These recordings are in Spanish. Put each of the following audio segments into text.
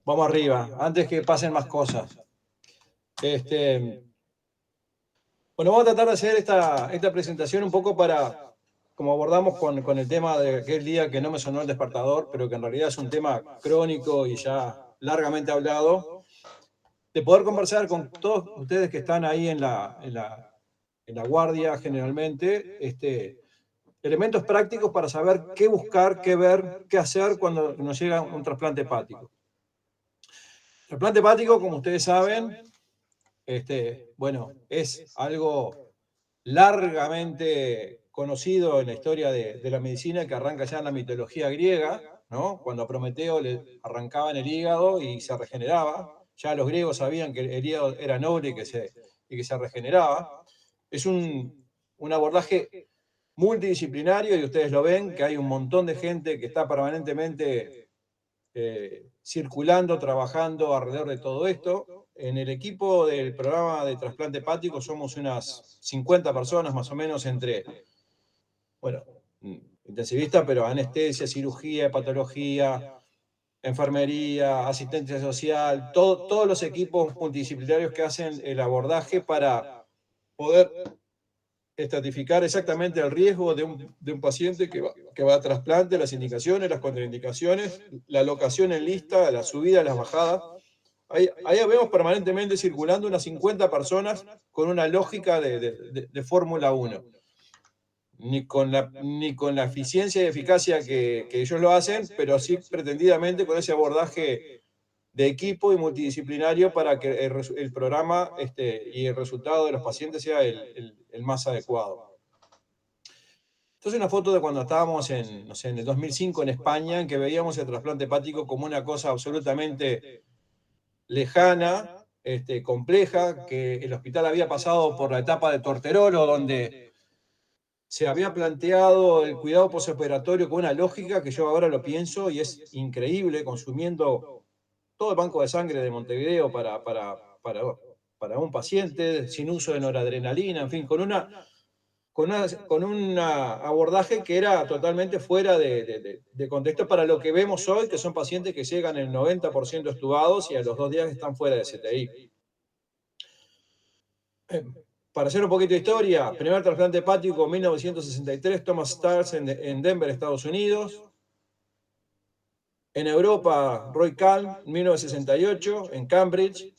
Vamos arriba, antes que pasen más cosas. Bueno, vamos a tratar de hacer esta presentación un poco para, como abordamos con el tema de aquel día que no me sonó el despertador, pero que en realidad es un tema crónico y ya largamente hablado, de poder conversar con todos ustedes que están ahí en la guardia generalmente, elementos prácticos para saber qué buscar, qué ver, qué hacer cuando nos llega un trasplante hepático. El trasplante hepático, como ustedes saben, bueno, es algo largamente conocido en la historia de la medicina que arranca ya en la mitología griega, ¿no? Cuando a Prometeo le arrancaban el hígado y se regeneraba. Ya los griegos sabían que el hígado era noble y que se regeneraba. Es un abordaje multidisciplinario y ustedes lo ven, que hay un montón de gente que está permanentemente circulando, trabajando alrededor de todo esto. En el equipo del programa de trasplante hepático somos unas 50 personas más o menos entre, bueno, intensivistas, pero anestesia, cirugía, hepatología, enfermería, asistencia social, todos los equipos multidisciplinarios que hacen el abordaje para poder estratificar exactamente el riesgo de un paciente que va a trasplante, las indicaciones, las contraindicaciones, la alocación en lista, la subida, las bajadas. Ahí vemos permanentemente circulando unas 50 personas con una lógica de Fórmula 1. Ni con la eficiencia y eficacia que ellos lo hacen, pero sí pretendidamente con ese abordaje de equipo y multidisciplinario para que el programa y el resultado de los pacientes sea el más adecuado. Esta es una foto de cuando estábamos no sé, en el 2005 en España, en que veíamos el trasplante hepático como una cosa absolutamente lejana, compleja, que el hospital había pasado por la etapa de Torterolo, donde se había planteado el cuidado postoperatorio con una lógica que yo ahora lo pienso y es increíble, consumiendo todo el banco de sangre de Montevideo para un paciente, sin uso de noradrenalina, en fin, con un abordaje que era totalmente fuera de contexto para lo que vemos hoy, que son pacientes que llegan el 90% estubados y a los 2 días están fuera de CTI. Para hacer un poquito de historia, primer trasplante hepático en 1963, Thomas Stars en Denver, Estados Unidos. En Europa, Roy Kalm, 1968, en Cambridge.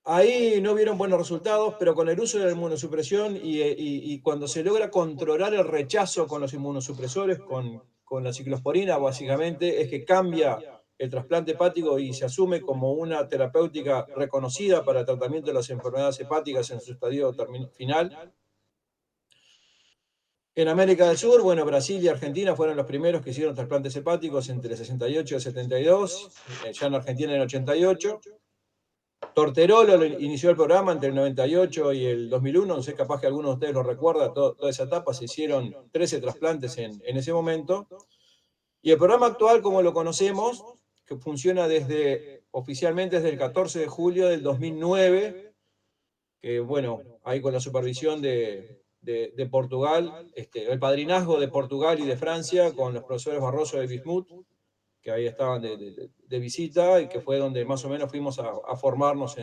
Ahí no vieron buenos resultados, pero con el uso de la inmunosupresión y cuando se logra controlar el rechazo con los inmunosupresores, con la ciclosporina básicamente, es que cambia el trasplante hepático y se asume como una terapéutica reconocida para el tratamiento de las enfermedades hepáticas en su estadio final. En América del Sur, bueno, Brasil y Argentina fueron los primeros que hicieron trasplantes hepáticos entre el 68 y el 72, ya en Argentina en el 88. Torterolo inició el programa entre el 98 y el 2001, no sé, capaz que alguno de ustedes lo recuerda, toda esa etapa, se hicieron 13 trasplantes en ese momento. Y el programa actual, como lo conocemos, que funciona oficialmente desde el 14 de julio del 2009, que bueno, ahí con la supervisión de Portugal, el padrinazgo de Portugal y de Francia, con los profesores Barroso y Bismuth, que ahí estaban de visita y que fue donde más o menos fuimos a formarnos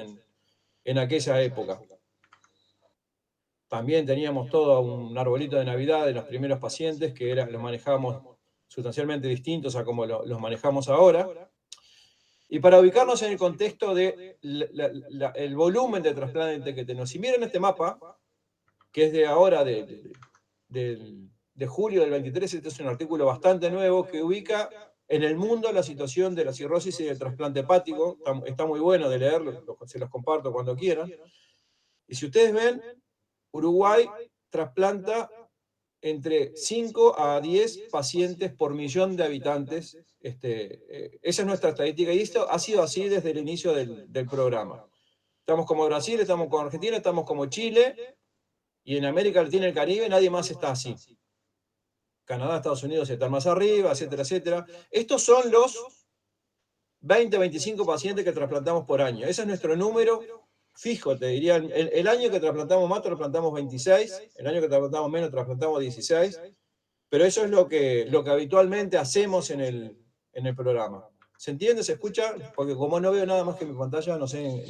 en aquella época. También teníamos todo un arbolito de Navidad de los primeros pacientes que los manejábamos sustancialmente distintos a como los manejamos ahora. Y para ubicarnos en el contexto del volumen de trasplante que tenemos, si miren este mapa, que es de ahora, de julio del 23, este es un artículo bastante nuevo que ubica en el mundo la situación de la cirrosis y del trasplante hepático. Está muy bueno de leerlo, se los comparto cuando quieran. Y si ustedes ven, Uruguay trasplanta entre 5 a 10 pacientes por millón de habitantes. Esa es nuestra estadística y esto ha sido así desde el inicio del programa. Estamos como Brasil, estamos como Argentina, estamos como Chile y en América Latina y el Caribe nadie más está así. Canadá, Estados Unidos están más arriba, etcétera, etcétera. Estos son los 20, 25 pacientes que trasplantamos por año. Ese es nuestro número fijo, te diría. El año que trasplantamos más, trasplantamos 26. El año que trasplantamos menos, trasplantamos 16. Pero eso es lo que habitualmente hacemos en el programa. ¿Se entiende? ¿Se escucha? Porque como no veo nada más que mi pantalla, no sé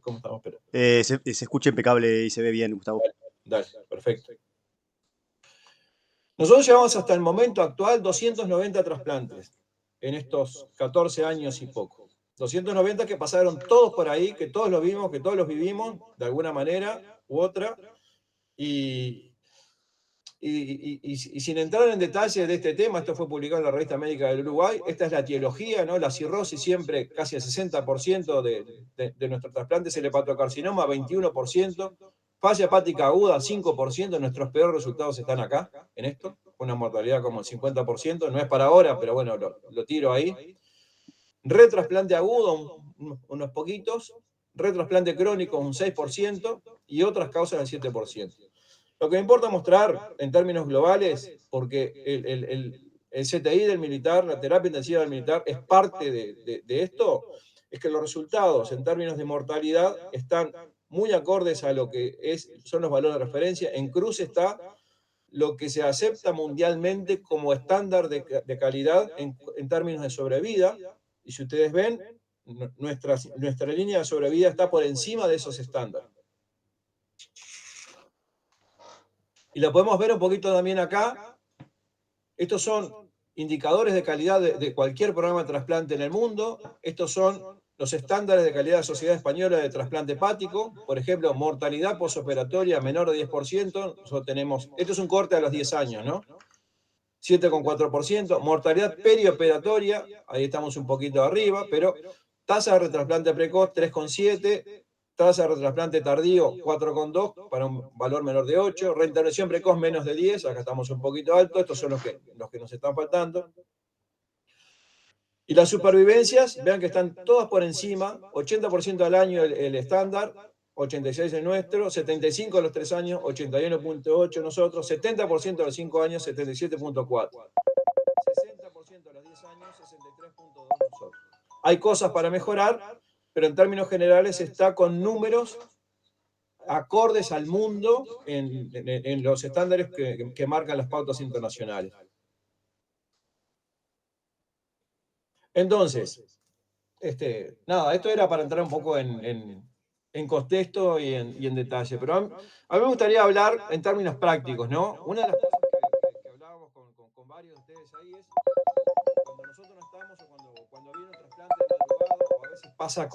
cómo estamos, pero Se escucha impecable y se ve bien, Gustavo. dale, perfecto. Nosotros llevamos hasta el momento actual 290 trasplantes en estos 14 años y poco. 290 que pasaron todos por ahí, que todos los vimos, que todos los vivimos de alguna manera u otra. Y sin entrar en detalle de este tema, esto fue publicado en la Revista Médica del Uruguay, esta es la etiología, ¿no? La cirrosis siempre, casi el 60% de nuestros trasplantes, el hepatocarcinoma 21%, falla hepática aguda 5%, nuestros peores resultados están acá, en esto, una mortalidad como el 50%, no es para ahora, pero bueno, lo tiro ahí. Retrasplante agudo, unos poquitos, retrasplante crónico un 6% y otras causas del 7%. Lo que me importa mostrar en términos globales, porque el CTI del militar, la terapia intensiva del militar, es parte de esto, es que los resultados en términos de mortalidad están muy acordes a lo que son los valores de referencia. En cruce está lo que se acepta mundialmente como estándar de calidad en términos de sobrevida. Y si ustedes ven, nuestra línea de sobrevida está por encima de esos estándares. Y lo podemos ver un poquito también acá. Estos son indicadores de calidad de cualquier programa de trasplante en el mundo. Estos son los estándares de calidad de la Sociedad Española de Trasplante Hepático. Por ejemplo, mortalidad posoperatoria menor de 10%. Nosotros tenemos, esto es un corte a los 10 años, ¿no? 7,4%. Mortalidad perioperatoria, ahí estamos un poquito arriba, pero tasa de retrasplante precoz 3,7%. Tasa de retrasplante tardío 4,2 para un valor menor de 8. Reintervención precoz menos de 10, acá estamos un poquito alto, estos son los que nos están faltando. Y las supervivencias, vean que están todas por encima, 80% al año el estándar, 86 el nuestro, 75 a los 3 años, 81,8 nosotros, 70% a los 5 años, 77,4. 60% a los 10 años, 63,2 nosotros. Hay cosas para mejorar, pero en términos generales está con números acordes al mundo en los estándares que marcan las pautas internacionales. Entonces, nada, esto era para entrar un poco en contexto y en detalle, pero a mí me gustaría hablar en términos prácticos, ¿no? Una de las cosas que hablábamos con varios de ustedes ahí es cuando nosotros no estamos o cuando viene un trasplante de madrugada, o a veces pasa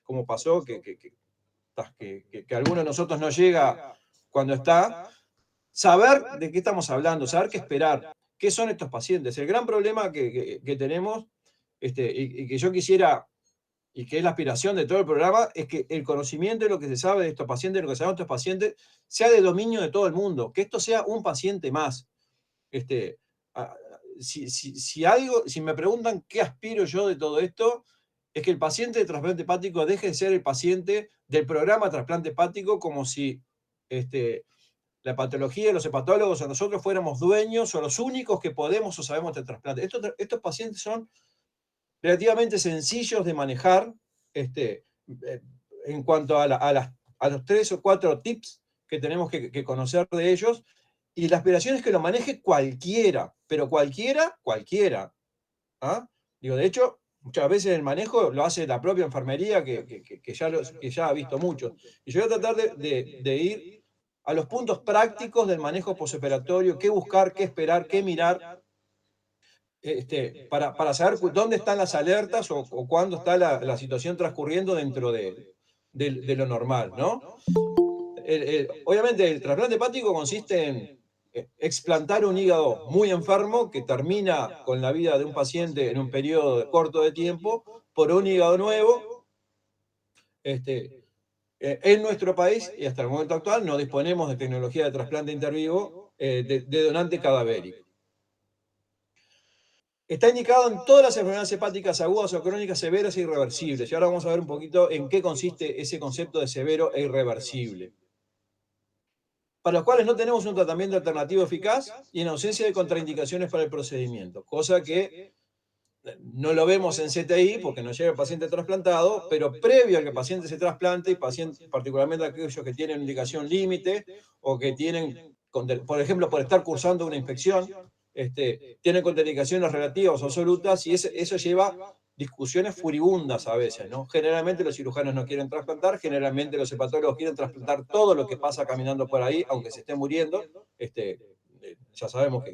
como pasó, que alguno de nosotros no llega cuando está, saber de qué estamos hablando, saber qué esperar, qué son estos pacientes. El gran problema que tenemos, y que yo quisiera, y que es la aspiración de todo el programa, es que el conocimiento de lo que se sabe de estos pacientes, de lo que sabemos de estos pacientes, sea de dominio de todo el mundo, que esto sea un paciente más. Si me preguntan qué aspiro yo de todo esto, es que el paciente de trasplante hepático deje de ser el paciente del programa de trasplante hepático, como si la patología de los hepatólogos o nosotros fuéramos dueños o los únicos que podemos o sabemos de trasplante. Estos pacientes son relativamente sencillos de manejar en cuanto a los 3 o 4 tips que tenemos que conocer de ellos. Y la aspiración es que lo maneje cualquiera, pero cualquiera. ¿Ah? Digo, de hecho, muchas veces el manejo lo hace la propia enfermería que ya ha visto mucho. Y yo voy a tratar de ir a los puntos prácticos del manejo posoperatorio, qué buscar, qué esperar, qué mirar, para saber dónde están las alertas o cuándo está la situación transcurriendo dentro de lo normal, ¿no? Obviamente el trasplante hepático consiste en explantar un hígado muy enfermo que termina con la vida de un paciente en un periodo corto de tiempo por un hígado nuevo. En nuestro país, y hasta el momento actual, no disponemos de tecnología de trasplante intervivo de donante cadavérico. Está indicado en todas las enfermedades hepáticas agudas o crónicas severas e irreversibles. Y ahora vamos a ver un poquito en qué consiste ese concepto de severo e irreversible. Para los cuales no tenemos un tratamiento alternativo eficaz y en ausencia de contraindicaciones para el procedimiento, cosa que no lo vemos en CTI porque no llega el paciente trasplantado, pero previo a que el paciente se trasplante, y particularmente aquellos que tienen indicación límite o que tienen, por ejemplo, por estar cursando una infección, tienen contraindicaciones relativas o absolutas, y eso lleva discusiones furibundas a veces, ¿no? Generalmente los cirujanos no quieren trasplantar, generalmente los hepatólogos quieren trasplantar todo lo que pasa caminando por ahí, aunque se esté muriendo. Ya sabemos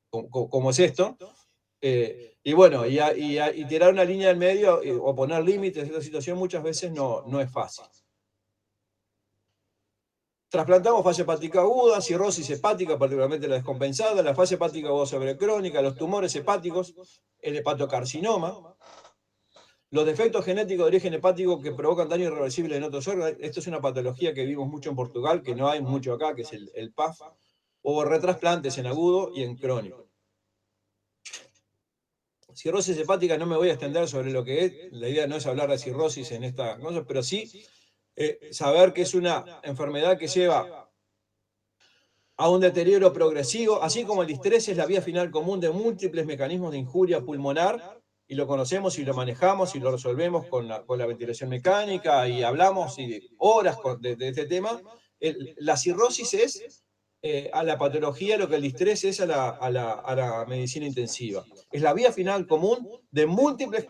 cómo es esto. Y bueno, y tirar una línea del medio o poner límites a esta situación muchas veces no es fácil. Trasplantamos fase hepática aguda, cirrosis hepática, particularmente la descompensada, la fase hepática aguda sobrecrónica, los tumores hepáticos, el hepatocarcinoma, los defectos genéticos de origen hepático que provocan daño irreversible en otros órganos. Esto es una patología que vimos mucho en Portugal, que no hay mucho acá, que es el PAF, o retrasplantes en agudo y en crónico. Cirrosis hepática, no me voy a extender sobre lo que es, la idea no es hablar de cirrosis en esta cosa, pero sí saber que es una enfermedad que lleva a un deterioro progresivo, así como el distrés es la vía final común de múltiples mecanismos de injuria pulmonar, y lo conocemos y lo manejamos y lo resolvemos con la ventilación mecánica, y hablamos horas de este tema. La cirrosis es a la patología lo que el distrés es a la medicina intensiva. Es la vía final común de múltiples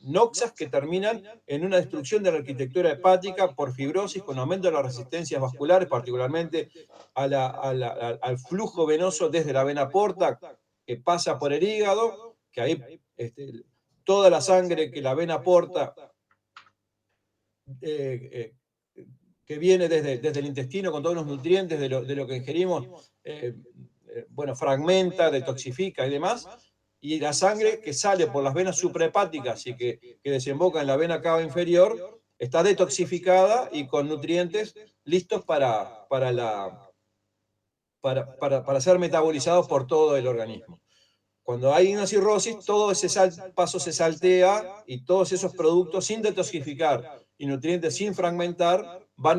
noxas que terminan en una destrucción de la arquitectura hepática por fibrosis, con aumento de las resistencias vasculares, particularmente al flujo venoso desde la vena porta, que pasa por el hígado, que ahí toda la sangre que la vena porta, que viene desde el intestino con todos los nutrientes de lo que ingerimos, bueno, fragmenta, detoxifica y demás, y la sangre que sale por las venas suprahepáticas y que desemboca en la vena cava inferior, está detoxificada y con nutrientes listos para ser metabolizados por todo el organismo. Cuando hay una cirrosis, todo ese paso se saltea, y todos esos productos, sin detoxificar y nutrientes sin fragmentar, van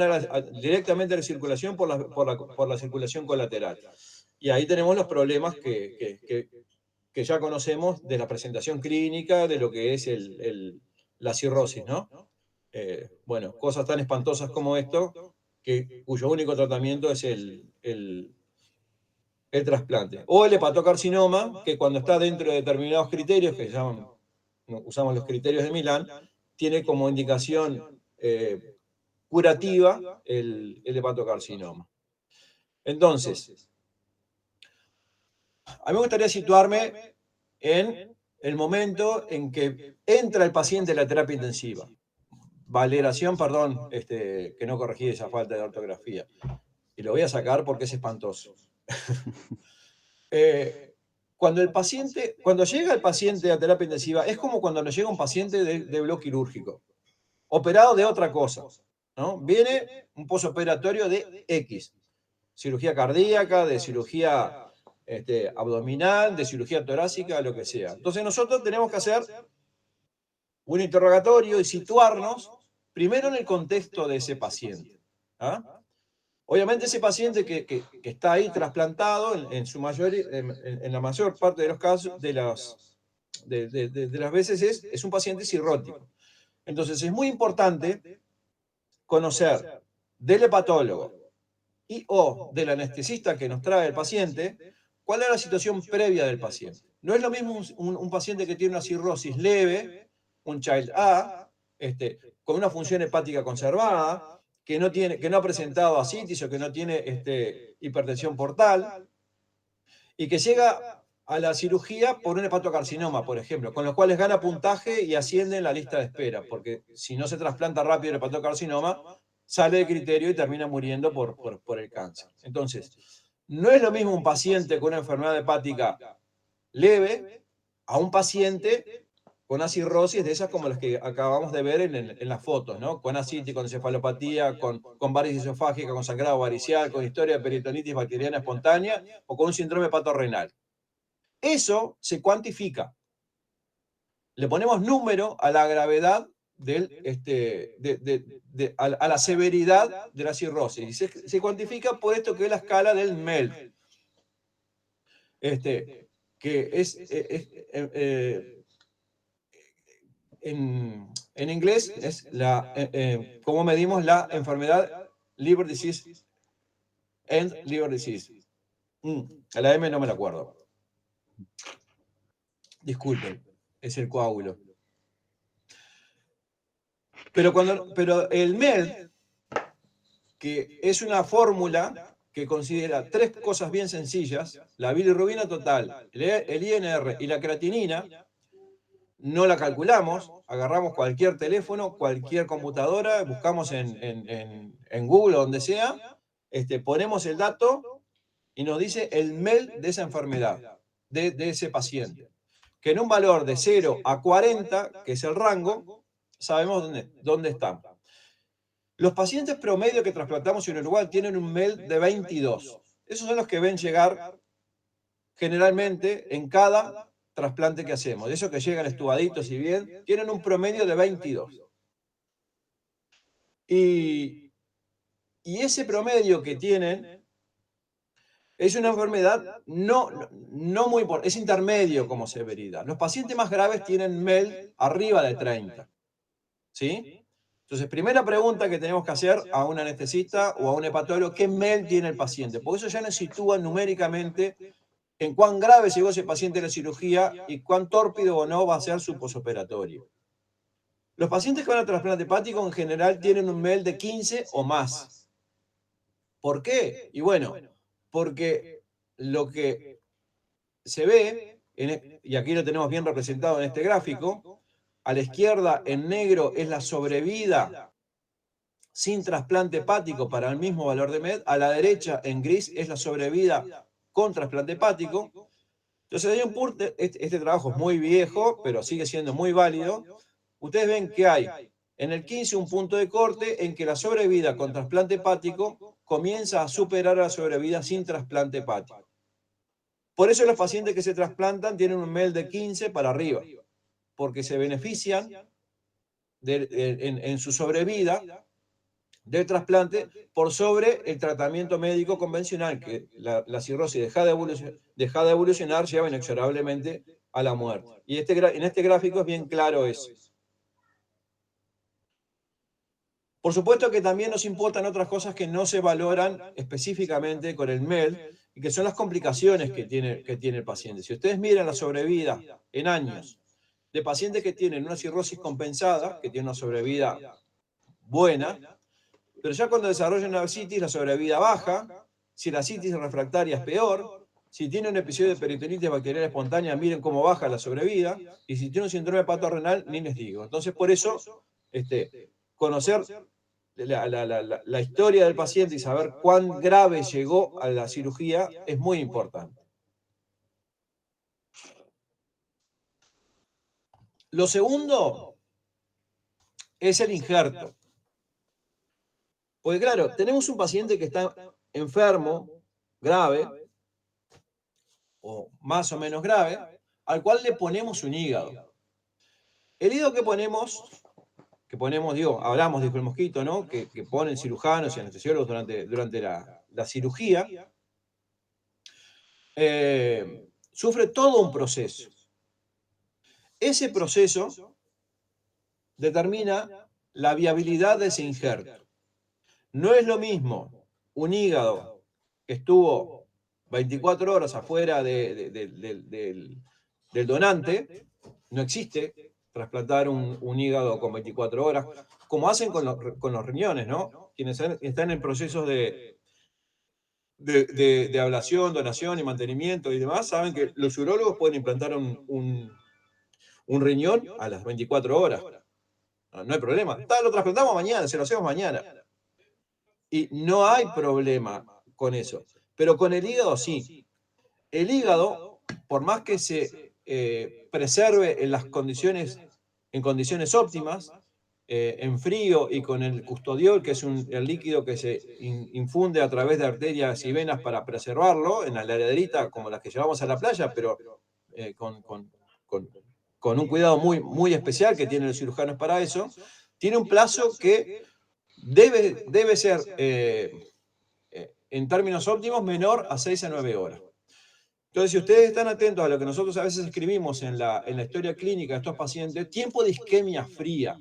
directamente a la circulación por la circulación colateral. Y ahí tenemos los problemas que ya conocemos de la presentación clínica de lo que es la cirrosis, ¿no? Bueno, cosas tan espantosas como esto, cuyo único tratamiento es el trasplante. O el hepatocarcinoma, que cuando está dentro de determinados criterios, que se llaman, usamos los criterios de Milán, tiene como indicación curativa el hepatocarcinoma. Entonces, a mí me gustaría situarme en el momento en que entra el paciente en la terapia intensiva. Valoración, perdón, que no corregí esa falta de ortografía. Y lo voy a sacar porque es espantoso. Cuando llega el paciente a terapia intensiva, es como cuando nos llega un paciente de bloque quirúrgico, operado de otra cosa, ¿no? Viene un posoperatorio de X, cirugía cardíaca, de cirugía abdominal, de cirugía torácica, lo que sea. Entonces nosotros tenemos que hacer un interrogatorio y situarnos primero en el contexto de ese paciente. ¿Ah? Obviamente ese paciente que está ahí trasplantado, en la mayor parte de los casos, de las veces es un paciente cirrótico. Entonces es muy importante conocer del hepatólogo o del anestesista que nos trae el paciente cuál es la situación previa del paciente. No es lo mismo un paciente que tiene una cirrosis leve, un Child A, con una función hepática conservada, que no ha presentado ascitis o que no tiene hipertensión portal, y que llega a la cirugía por un hepatocarcinoma, por ejemplo, con los cuales gana puntaje y asciende en la lista de espera, porque si no se trasplanta rápido el hepatocarcinoma, sale de criterio y termina muriendo por el cáncer. Entonces, no es lo mismo un paciente con una enfermedad hepática leve a un paciente con una cirrosis de esas como las que acabamos de ver en las fotos, ¿no? Con ascitis, con encefalopatía, con varices esofágica, con sangrado varicial, con historia de peritonitis bacteriana espontánea o con un síndrome hepatorrenal. Eso se cuantifica. Le ponemos número a la gravedad a la severidad de la cirrosis. Y se cuantifica por esto que es la escala del MELD. Que es en inglés es cómo medimos la enfermedad liver disease and liver disease. A la M no me la acuerdo. Disculpen, es el coágulo. Pero el MED, que es una fórmula que considera tres cosas bien sencillas, la bilirrubina total, el INR y la creatinina, no la calculamos, agarramos cualquier teléfono, cualquier computadora, buscamos en Google o donde sea, ponemos el dato y nos dice el MED de esa enfermedad, de ese paciente. Que en un valor de 0 a 40, que es el rango, sabemos dónde estamos. Los pacientes promedio que trasplantamos en Uruguay tienen un MED de 22. Esos son los que ven llegar generalmente en cada trasplante que hacemos. De esos que llegan estubaditos y bien, tienen un promedio de 22. Y ese promedio que tienen es una enfermedad no muy importante, es intermedio como severidad. Los pacientes más graves tienen MED arriba de 30. ¿Sí? Entonces, primera pregunta que tenemos que hacer a un anestesista o a un hepatólogo, ¿qué MED tiene el paciente? Porque eso ya nos sitúa numéricamente en cuán grave llegó ese paciente a la cirugía y cuán tórpido o no va a ser su posoperatorio. Los pacientes que van a trasplante hepático en general tienen un MED de 15 o más. ¿Por qué? Y bueno, porque lo que se ve, y aquí lo tenemos bien representado en este gráfico, a la izquierda en negro es la sobrevida sin trasplante hepático para el mismo valor de MED, a la derecha en gris es la sobrevida con trasplante hepático. Entonces hay un punto, este trabajo es muy viejo, pero sigue siendo muy válido. Ustedes ven que hay en el 15 un punto de corte en que la sobrevida con trasplante hepático comienza a superar a la sobrevida sin trasplante hepático. Por eso los pacientes que se trasplantan tienen un MED de 15 para arriba, porque se benefician en su sobrevida del trasplante por sobre el tratamiento médico convencional, que la cirrosis deja de evolucionar, lleva inexorablemente a la muerte. Y en este gráfico es bien claro eso. Por supuesto que también nos importan otras cosas que no se valoran específicamente con el MED y que son las complicaciones que tiene el paciente. Si ustedes miran la sobrevida en años de pacientes que tienen una cirrosis compensada, que tienen una sobrevida buena, pero ya cuando desarrollan una citis la sobrevida baja, si la citis refractaria es peor, si tiene un episodio de peritonitis bacteriana espontánea, miren cómo baja la sobrevida, y si tiene un síndrome hepatorenal, ni les digo. Entonces, por eso, conocer la historia del paciente y saber cuán grave llegó a la cirugía es muy importante. Lo segundo es el injerto. Porque claro, tenemos un paciente que está enfermo, grave, o más o menos grave, al cual le ponemos un hígado. El hígado que ponemos, digo, hablamos, dijo el mosquito, ¿no? Que ponen cirujanos y anestesiólogos durante la cirugía, sufre todo un proceso. Ese proceso determina la viabilidad de ese injerto. No es lo mismo un hígado que estuvo 24 horas afuera del donante, no existe trasplanttar un hígado con 24 horas, como hacen con los riñones, ¿no? Quienes están en procesos de ablación, donación y mantenimiento y demás, saben que los urólogos pueden implantar un riñón a las 24 horas. No hay problema. Lo trasplantamos mañana, se lo hacemos mañana. Y no hay problema con eso. Pero con el hígado sí. El hígado, por más que se preserve en condiciones óptimas, en frío y con el custodiol, que es el líquido que se infunde a través de arterias y venas para preservarlo, en la heladerita como las que llevamos a la playa, pero con un cuidado muy, muy especial que tienen los cirujanos para eso, tiene un plazo que debe ser, en términos óptimos, menor a 6 a 9 horas. Entonces, si ustedes están atentos a lo que nosotros a veces escribimos en la historia clínica de estos pacientes, tiempo de isquemia fría.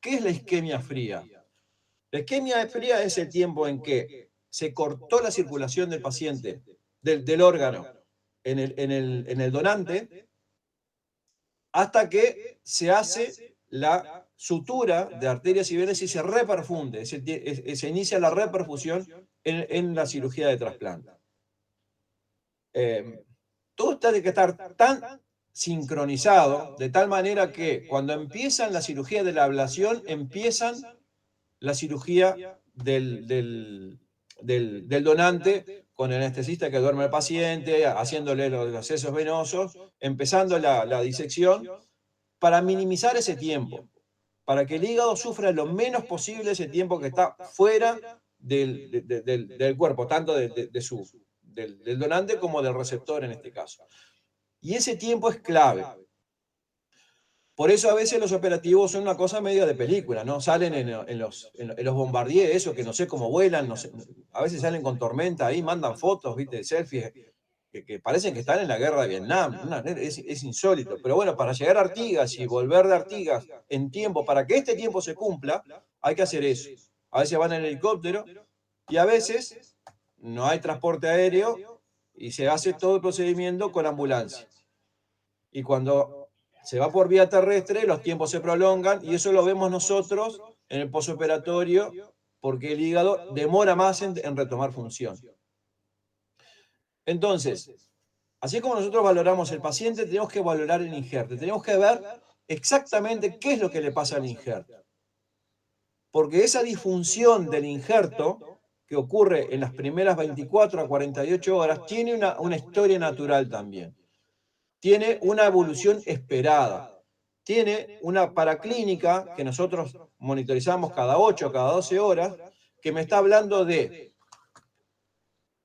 ¿Qué es la isquemia fría? La isquemia fría es el tiempo en que se cortó la circulación del paciente, del órgano, en el donante hasta que se hace la sutura de arterias y venas y se reperfunde, se inicia la reperfusión en la cirugía de trasplante. Todo tiene que estar tan sincronizado de tal manera que cuando empiezan la cirugía de la ablación, empiezan la cirugía del donante con el anestesista que duerme al paciente, haciéndole los accesos venosos, empezando la disección para minimizar ese tiempo, para que el hígado sufra lo menos posible ese tiempo que está fuera del cuerpo, tanto del donante como del receptor en este caso. Y ese tiempo es clave. Por eso a veces los operativos son una cosa medio de película, ¿no? Salen en los Bombardier, eso que no sé cómo vuelan, no sé, a veces salen con tormenta ahí, mandan fotos, ¿viste? Selfies, que parecen que están en la guerra de Vietnam. Es insólito. Pero bueno, para llegar a Artigas y volver de Artigas en tiempo, para que este tiempo se cumpla, hay que hacer eso. A veces van en helicóptero y a veces no hay transporte aéreo y se hace todo el procedimiento con ambulancia. Y cuando se va por vía terrestre, los tiempos se prolongan y eso lo vemos nosotros en el posoperatorio porque el hígado demora más en retomar función. Entonces, así como nosotros valoramos el paciente, tenemos que valorar el injerto. Tenemos que ver exactamente qué es lo que le pasa al injerto. Porque esa disfunción del injerto que ocurre en las primeras 24 a 48 horas tiene una historia natural también. Tiene una evolución esperada. Tiene una paraclínica que nosotros monitorizamos cada 8 o cada 12 horas, que me está hablando de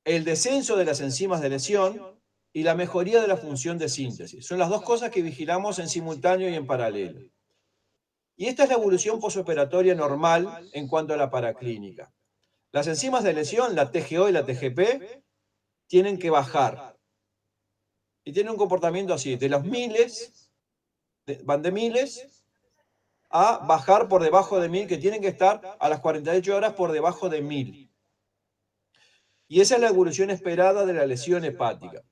el descenso de las enzimas de lesión y la mejoría de la función de síntesis. Son las dos cosas que vigilamos en simultáneo y en paralelo. Y esta es la evolución posoperatoria normal en cuanto a la paraclínica. Las enzimas de lesión, la TGO y la TGP, tienen que bajar. Y tienen un comportamiento así, de los miles, van de miles a bajar por debajo de 1000, que tienen que estar a las 48 horas por debajo de 1000. Y esa es la evolución esperada de la lesión hepática.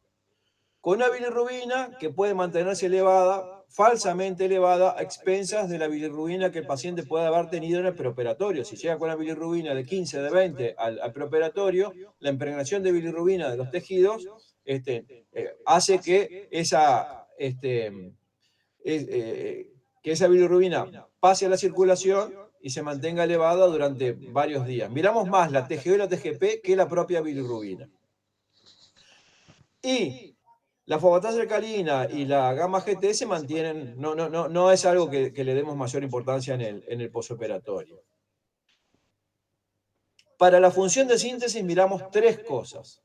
Con una bilirrubina que puede mantenerse elevada, falsamente elevada, a expensas de la bilirrubina que el paciente puede haber tenido en el preoperatorio. Si llega con una bilirrubina de 15, de 20 al preoperatorio, la impregnación de bilirrubina de los tejidos hace que esa bilirrubina pase a la circulación y se mantenga elevada durante varios días. Miramos más la TGO y la TGP que la propia bilirrubina. Y la fosfatasa y la gamma GT se mantienen, no es algo que le demos mayor importancia en el posoperatorio. Para la función de síntesis miramos tres cosas.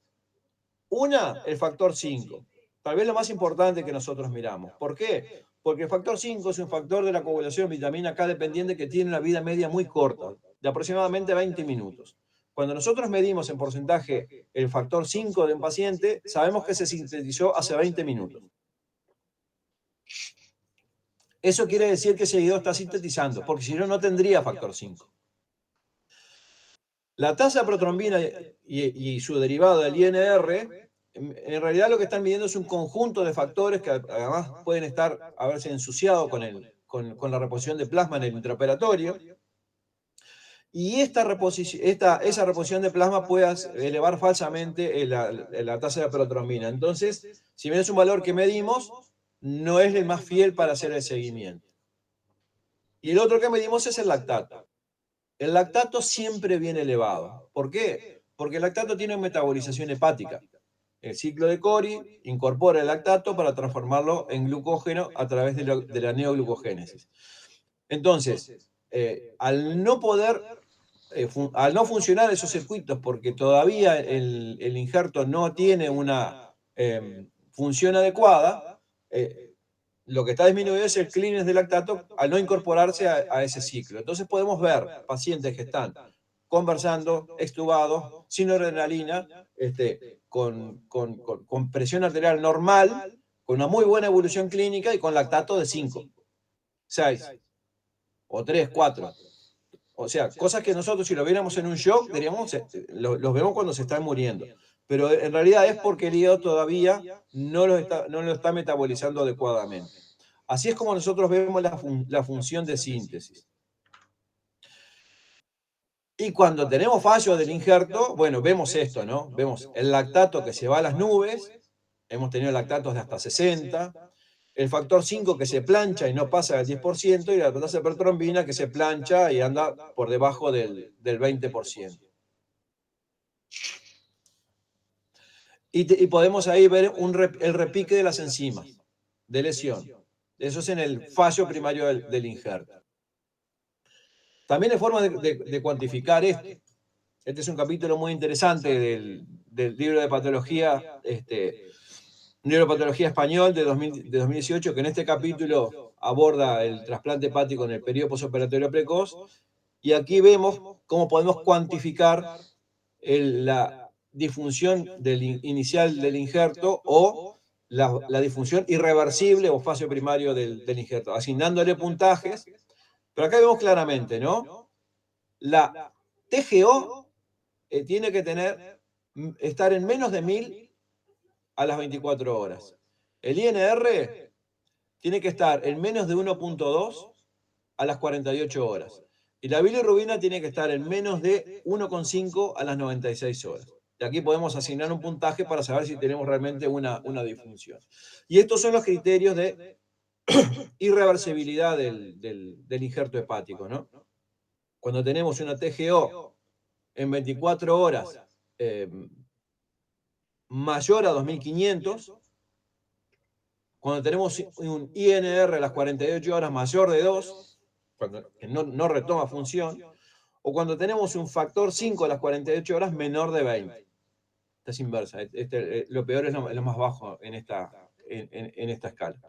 Una, el factor 5. Tal vez lo más importante que nosotros miramos. ¿Por qué? Porque el factor 5 es un factor de la coagulación vitamina K dependiente que tiene una vida media muy corta, de aproximadamente 20 minutos. Cuando nosotros medimos en porcentaje el factor 5 de un paciente, sabemos que se sintetizó hace 20 minutos. Eso quiere decir que ese hígado está sintetizando, porque si no, no tendría factor 5. La tasa de protrombina y su derivado del INR, en realidad lo que están midiendo es un conjunto de factores que además pueden haberse ensuciado con la reposición de plasma en el intraoperatorio. Y esa reposición de plasma puede elevar falsamente la tasa de protrombina. Entonces, si bien es un valor que medimos, no es el más fiel para hacer el seguimiento. Y el otro que medimos es el lactato. El lactato siempre viene elevado. ¿Por qué? Porque el lactato tiene metabolización hepática. El ciclo de Cori incorpora el lactato para transformarlo en glucógeno a través de la neoglucogénesis. Entonces, al no funcionar esos circuitos porque todavía el injerto no tiene una función adecuada, lo que está disminuido es el clearance de lactato al no incorporarse a ese ciclo. Entonces podemos ver pacientes que están conversando, extubados, sin adrenalina, con presión arterial normal, con una muy buena evolución clínica y con lactato de 5, 6 o 3, 4. O sea, cosas que nosotros si lo viéramos en un shock, diríamos, los vemos cuando se están muriendo. pero en realidad es porque el hígado todavía no lo está metabolizando adecuadamente. Así es como nosotros vemos la función de síntesis. Y cuando tenemos fallo del injerto, bueno, vemos esto, ¿no? Vemos el lactato que se va a las nubes, hemos tenido lactatos de hasta 60, el factor 5 que se plancha y no pasa del 10%, y la tasa de protrombina que se plancha y anda por debajo del 20%. Y podemos ahí ver el repique de las enzimas de lesión. Eso es en el fallo primario del injerto. También hay formas de cuantificar esto. Este es un capítulo muy interesante del libro de patología, un libro de patología español de 2018, que en este capítulo aborda el trasplante hepático en el periodo posoperatorio precoz. Y aquí vemos cómo podemos cuantificar la disfunción inicial del injerto o la disfunción irreversible o fallo primario del injerto, asignándole puntajes. Pero acá vemos claramente, ¿no? La TGO tiene que estar en menos de 1000 a las 24 horas. El INR tiene que estar en menos de 1.2 a las 48 horas. Y la bilirrubina tiene que estar en menos de 1,5 a las 96 horas. Y aquí podemos asignar un puntaje para saber si tenemos realmente una disfunción. Y estos son los criterios de irreversibilidad del injerto hepático, ¿no? Cuando tenemos una TGO en 24 horas mayor a 2500, cuando tenemos un INR a las 48 horas mayor de 2, cuando no retoma función, o cuando tenemos un factor 5 a las 48 horas menor de 20. Esta es inversa. Lo peor es lo más bajo en esta escala.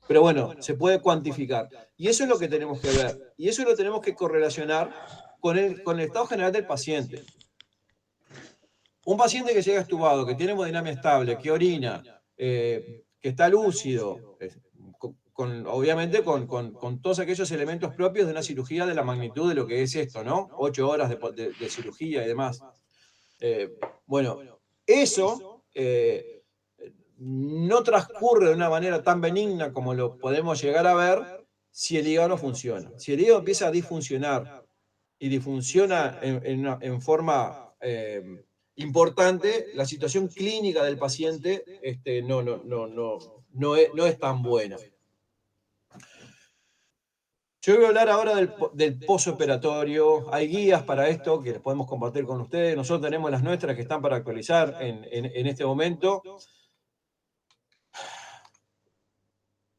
Pero bueno, se puede cuantificar. Y eso es lo que tenemos que ver. Y eso lo tenemos que correlacionar con el estado general del paciente. Un paciente que llega estubado, que tiene hemodinamia estable, que orina, que está lúcido, obviamente con todos aquellos elementos propios de una cirugía de la magnitud de lo que es esto, ¿no? 8 horas de cirugía y demás. Bueno, eso no transcurre de una manera tan benigna como lo podemos llegar a ver si el hígado no funciona. Si el hígado empieza a disfuncionar y disfunciona en forma importante, la situación clínica del paciente no es tan buena. Yo voy a hablar ahora del posoperatorio. Hay guías para esto que les podemos compartir con ustedes. Nosotros tenemos las nuestras que están para actualizar en este momento.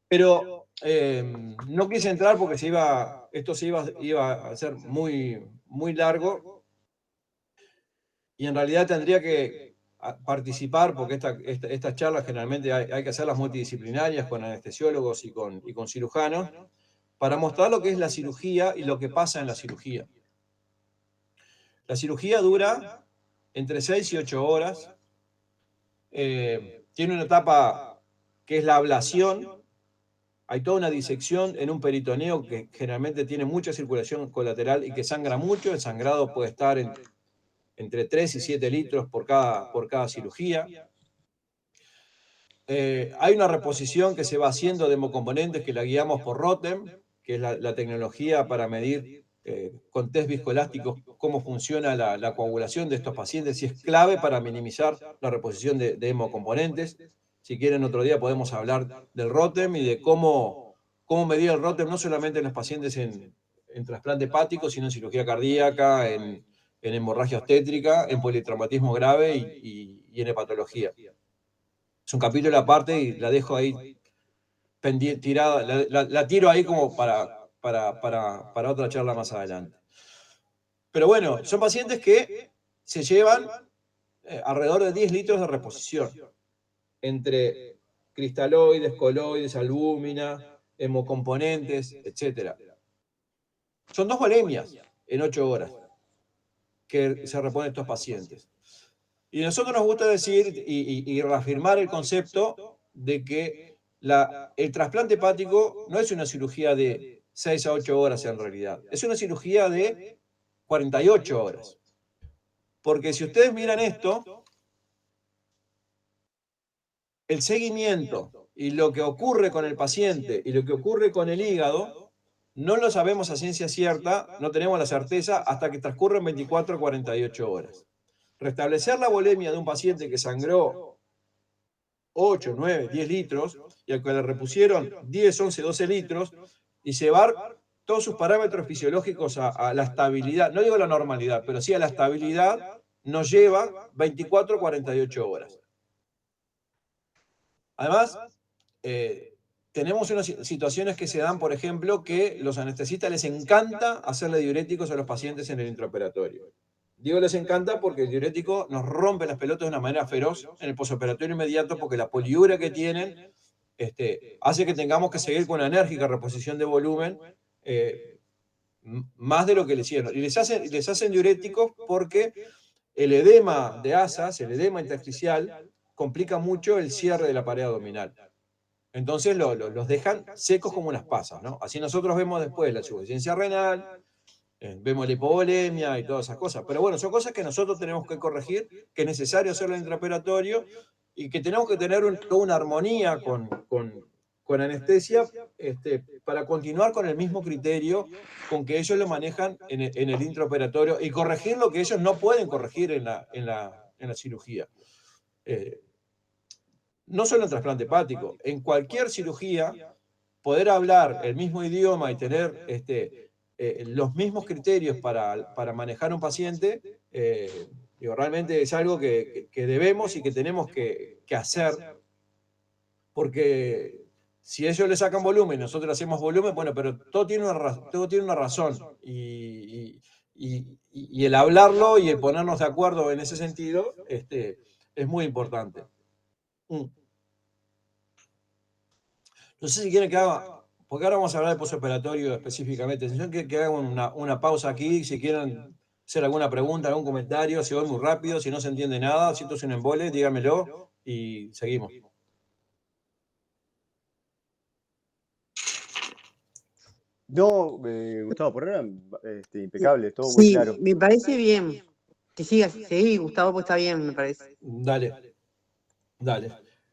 Pero no quise entrar porque esto iba a ser muy, muy largo y en realidad tendría que participar porque estas charlas generalmente hay que hacerlas multidisciplinarias con anestesiólogos y con cirujanos para mostrar lo que es la cirugía y lo que pasa en la cirugía. La cirugía dura entre 6 y 8 horas. Tiene una etapa que es la ablación. Hay toda una disección en un peritoneo que generalmente tiene mucha circulación colateral y que sangra mucho. El sangrado puede estar entre 3 y 7 litros por cada cirugía. Hay una reposición que se va haciendo de hemocomponentes que la guiamos por Rotem, que es la tecnología para medir con test viscoelásticos cómo funciona la coagulación de estos pacientes y es clave para minimizar la reposición de hemocomponentes. Si quieren otro día podemos hablar del Rotem y de cómo medir el Rotem no solamente en los pacientes en trasplante hepático, sino en cirugía cardíaca, en hemorragia obstétrica, en politraumatismo grave y en hepatología. Es un capítulo aparte y la dejo ahí tirada, la tiro ahí como para otra charla más adelante. Pero bueno, son pacientes que se llevan alrededor de 10 litros de reposición entre cristaloides, coloides, albúmina, hemocomponentes, etc. Son 2 volemias en 8 horas que se reponen estos pacientes. Y a nosotros nos gusta decir y reafirmar el concepto de que el trasplante hepático no es una cirugía de 6 a 8 horas en realidad, es una cirugía de 48 horas. Porque si ustedes miran esto, el seguimiento y lo que ocurre con el paciente y lo que ocurre con el hígado, no lo sabemos a ciencia cierta, no tenemos la certeza hasta que transcurren 24 o 48 horas. Restablecer la volemia de un paciente que sangró 8, 9, 10 litros y al que le repusieron 10, 11, 12 litros y llevar todos sus parámetros fisiológicos a la estabilidad, no digo la normalidad, pero sí a la estabilidad, nos lleva 24 o 48 horas. Además, tenemos unas situaciones que se dan, por ejemplo, que los anestesistas les encanta hacerle diuréticos a los pacientes en el intraoperatorio. Digo les encanta porque el diurético nos rompe las pelotas de una manera feroz en el posoperatorio inmediato porque la poliuria que tienen hace que tengamos que seguir con una enérgica reposición de volumen más de lo que le hicieron. Y les hacen diuréticos porque el edema de asas, el edema intersticial, complica mucho el cierre de la pared abdominal. Entonces los dejan secos como unas pasas, ¿no? Así nosotros vemos después la insuficiencia renal, vemos la hipovolemia y todas esas cosas. Pero bueno, son cosas que nosotros tenemos que corregir, que es necesario hacerlo en el intraoperatorio y que tenemos que tener toda una armonía con anestesia para continuar con el mismo criterio con que ellos lo manejan en el intraoperatorio y corregir lo que ellos no pueden corregir en la cirugía. No solo en trasplante hepático, en cualquier cirugía, poder hablar el mismo idioma y tener los mismos criterios para manejar un paciente, realmente es algo que debemos y que tenemos que hacer, porque si ellos le sacan volumen y nosotros le hacemos volumen, bueno, pero todo tiene una razón. Y el hablarlo y el ponernos de acuerdo en ese sentido es muy importante. No sé si quieren que haga, porque ahora vamos a hablar de postoperatorio específicamente. Si quieren que haga una pausa aquí, si quieren hacer alguna pregunta, algún comentario, si voy muy rápido, si no se entiende nada, si esto es un embole, dígamelo y seguimos. No, Gustavo, por ahora, impecable, todo muy Sí, claro. me parece bien. Que sigas, seguí, Gustavo, pues está bien, me parece. Dale.